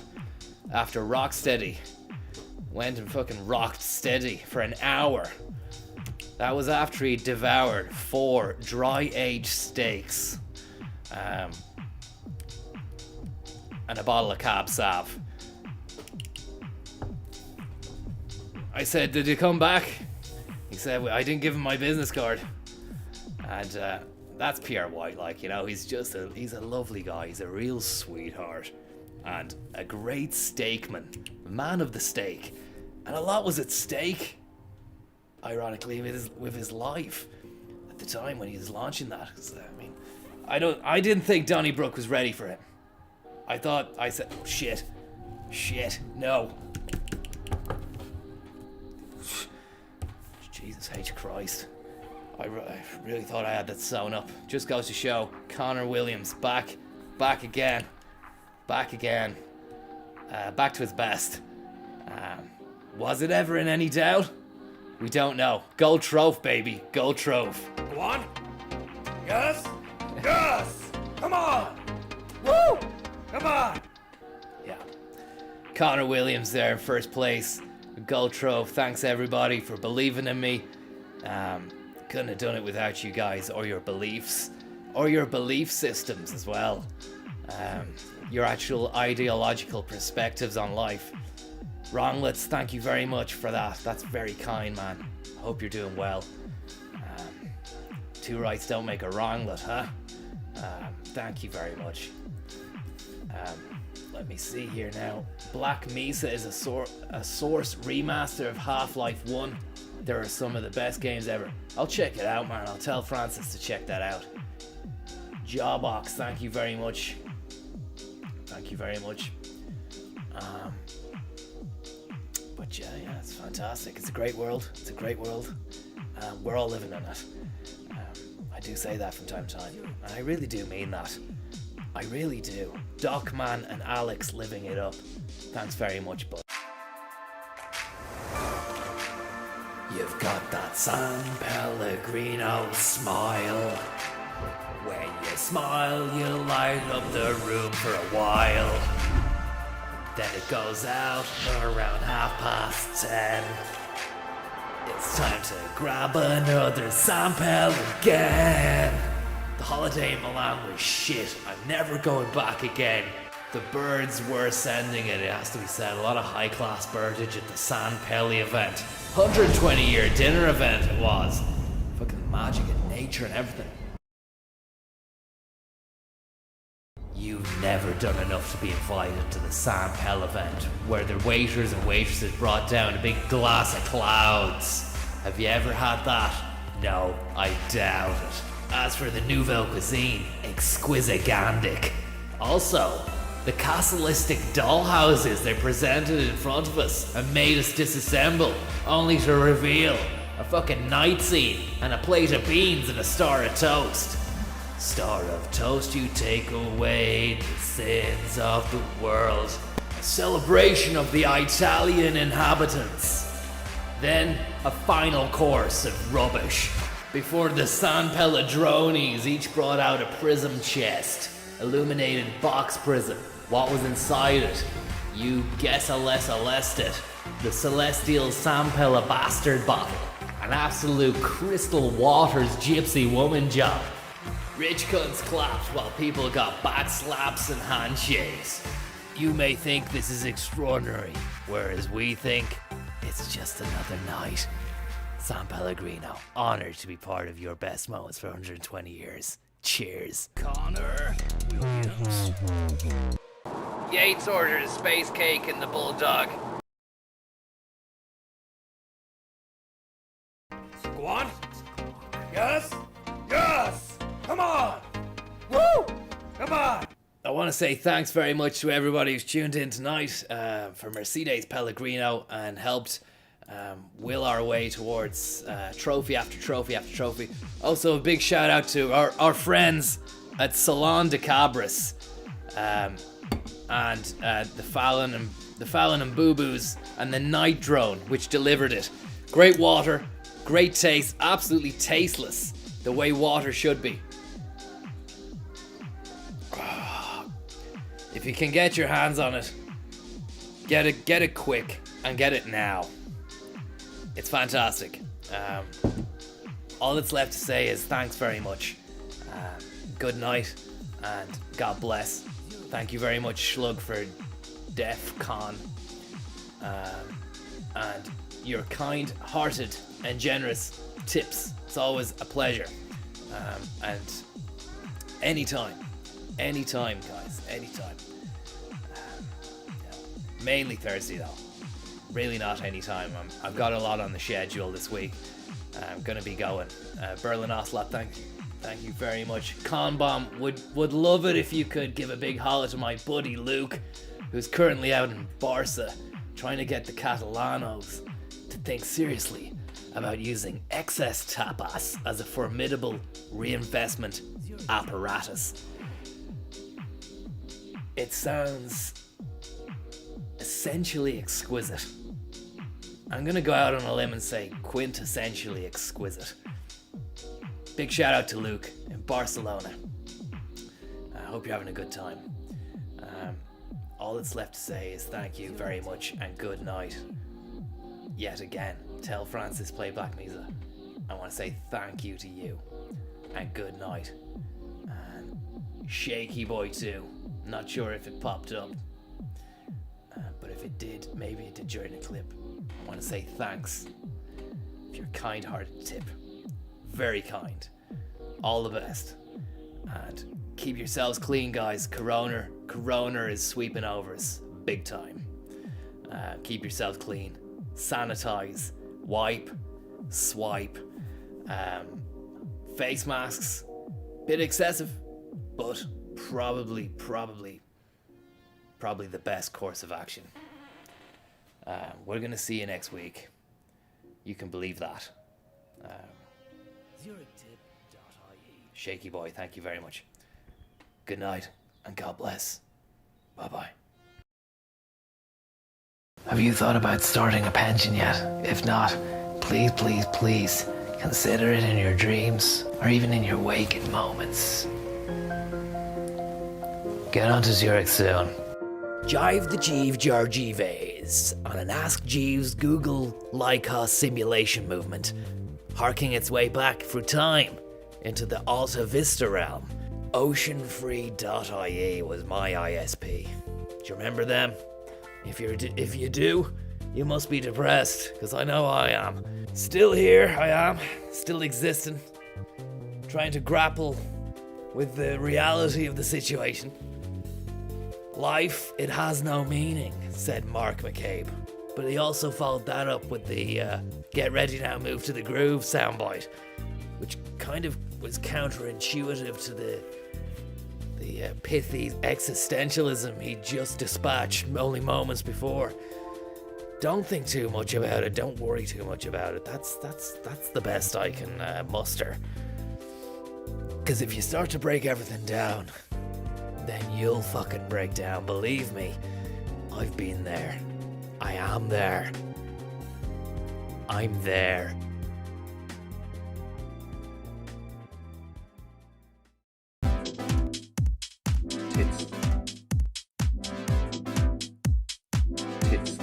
after Rocksteady. Went and fucking rocked steady for an hour. That was after he devoured 4 dry-aged steaks. And a bottle of Cab Sav. I said, did you come back? He said, I didn't give him my business card. And that's Pierre White, like, you know, he's a lovely guy. He's a real sweetheart. And a great steakman. Man of the steak. And a lot was at stake. Ironically, with his life at the time when he was launching that. I mean, I didn't think Donnybrook was ready for him. I said, oh, shit, no. Jesus H. Christ. I really thought I had that sewn up. Just goes to show, Connor Williams back again, back to his best. Was it ever in any doubt? We don't know. Gold Trove, baby. Gold Trove. Go on. Yes. Yes. Come on. Woo. Come on. Yeah. Connor Williams there in first place. Gold Trove. Thanks everybody for believing in me. Couldn't have done it without you guys or your beliefs. Or your belief systems as well. Your actual ideological perspectives on life. Wronglets, thank you very much for that. That's very kind, man. Hope you're doing well. 2 rights don't make a wronglet, huh? Thank you very much. Let me see here now. Black Mesa is a Source remaster of Half-Life 1. There are some of the best games ever. I'll check it out, man. I'll tell Francis to check that out. Jawbox, thank you very much. Thank you very much. But yeah, it's fantastic. It's a great world. It's a great world. We're all living in it. I do say that from time to time, and I really do mean that. I really do. Docman and Alex living it up. Thanks very much, bud. You've got that San Pellegrino smile. When you smile, you light up the room for a while. Then it goes out around 10:30. It's time to grab another Sampel again. The holiday in Milan was shit. I'm never going back again. The birds were sending it has to be said. A lot of high-class birdage at the San Pelli event. 120-year dinner event it was. Fucking magic and nature and everything. You've never done enough to be invited to the San Pel event, where the waiters and waitresses brought down a big glass of clouds. Have you ever had that? No, I doubt it. As for the Nouvelle Cuisine, exquisigandic. Also, the castleistic dollhouses they presented in front of us and made us disassemble, only to reveal a fucking night scene and a plate of beans and a star of toast. Star of toast, you take away the sins of the world. A celebration of the Italian inhabitants. Then a final course of rubbish. Before the San Pelladronis each brought out a prism chest. Illuminated box prism. What was inside it? You guess it. The celestial San Pella bastard bottle. An absolute crystal waters gypsy woman job. Rich cunts clapped while people got back slaps and handshakes. You may think this is extraordinary, whereas we think it's just another night. San Pellegrino, honored to be part of your best moments for 120 years. Cheers. Connor Williams. Yates ordered a space cake and the bulldog. Go on. Yes. Yes. Come on. Woo. Come on. I want to say thanks very much to everybody who's tuned in tonight for Mercedes Pellegrino and helped will our way towards trophy after trophy after trophy. Also, a big shout out to our friends at Salon de Cabras and the Fallon and Boo Boos and the Night Drone, which delivered it. Great water, great taste, absolutely tasteless, the way water should be. If you can get your hands on it, get it quick and get it now. It's fantastic. All that's left to say is thanks very much. Good night and God bless. Thank you very much, Slug, for DEF CON and your kind-hearted and generous tips. It's always a pleasure. And anytime, guys, anytime. Mainly Thursday though. Really not anytime. I've got a lot on the schedule this week. I'm gonna be going. Berlin Ocelot, thank you very much. Con Bomb, would love it if you could give a big holler to my buddy Luke, who's currently out in Barca, trying to get the Catalanos to think seriously about using excess tapas as a formidable reinvestment apparatus. It sounds essentially exquisite. I'm gonna go out on a limb and say quintessentially exquisite. Big shout out to Luke in Barcelona. I hope you're having a good time. All that's left to say is thank you very much and good night. Yet again, tell Francis play Black Mesa. I want to say thank you to you and good night. And Shaky Boy too. Not sure if it popped up. But if it did, maybe it did during the clip. I want to say thanks for your kind-hearted tip. Very kind. All the best. And keep yourselves clean, guys. Corona is sweeping over us big time. Keep yourselves clean. Sanitize. Wipe. Swipe. Face masks. Bit excessive, but probably the best course of action. We're gonna see you next week. You can believe that. Shaky Boy, thank you very much. Good night and God bless. Bye bye. Have you thought about starting a pension yet? If not, please consider it in your dreams or even in your waking moments. Get onto Zurich soon. Jive the Jeeve Georgieves on an Ask Jeeves Google Lycos simulation movement, harking its way back through time into the Alta Vista realm. Oceanfree.ie was my ISP. Do you remember them? If you do, you must be depressed, because I know I am. Still here, I am, still existing, trying to grapple with the reality of the situation. Life, it has no meaning, said Mark McCabe. But he also followed that up with the get ready now, move to the groove soundbite, which kind of was counterintuitive to the pithy existentialism he just dispatched only moments before. Don't think too much about it, don't worry too much about it. That's the best I can muster. Because if you start to break everything down, then you'll fucking break down, believe me. I've been there. I am there. I'm there. Tits. Tits.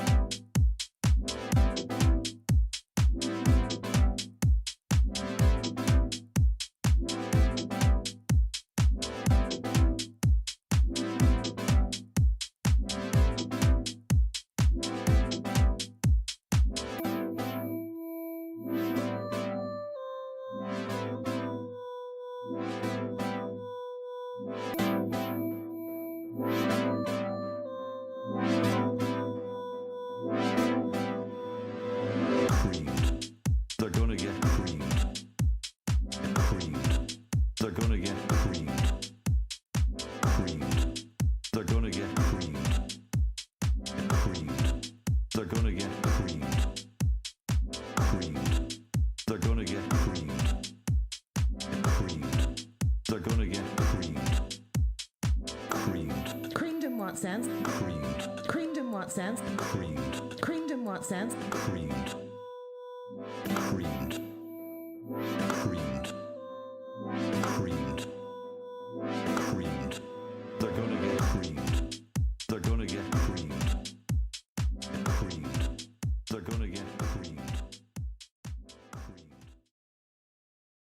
They're gonna get creamed. Creamed. They're gonna get creamed. Creamed. They're gonna get creamed. Creamed. Creamed in what sense? Creamed. Creamed in what sense? Creamed. Creamed in what sense? Creamed.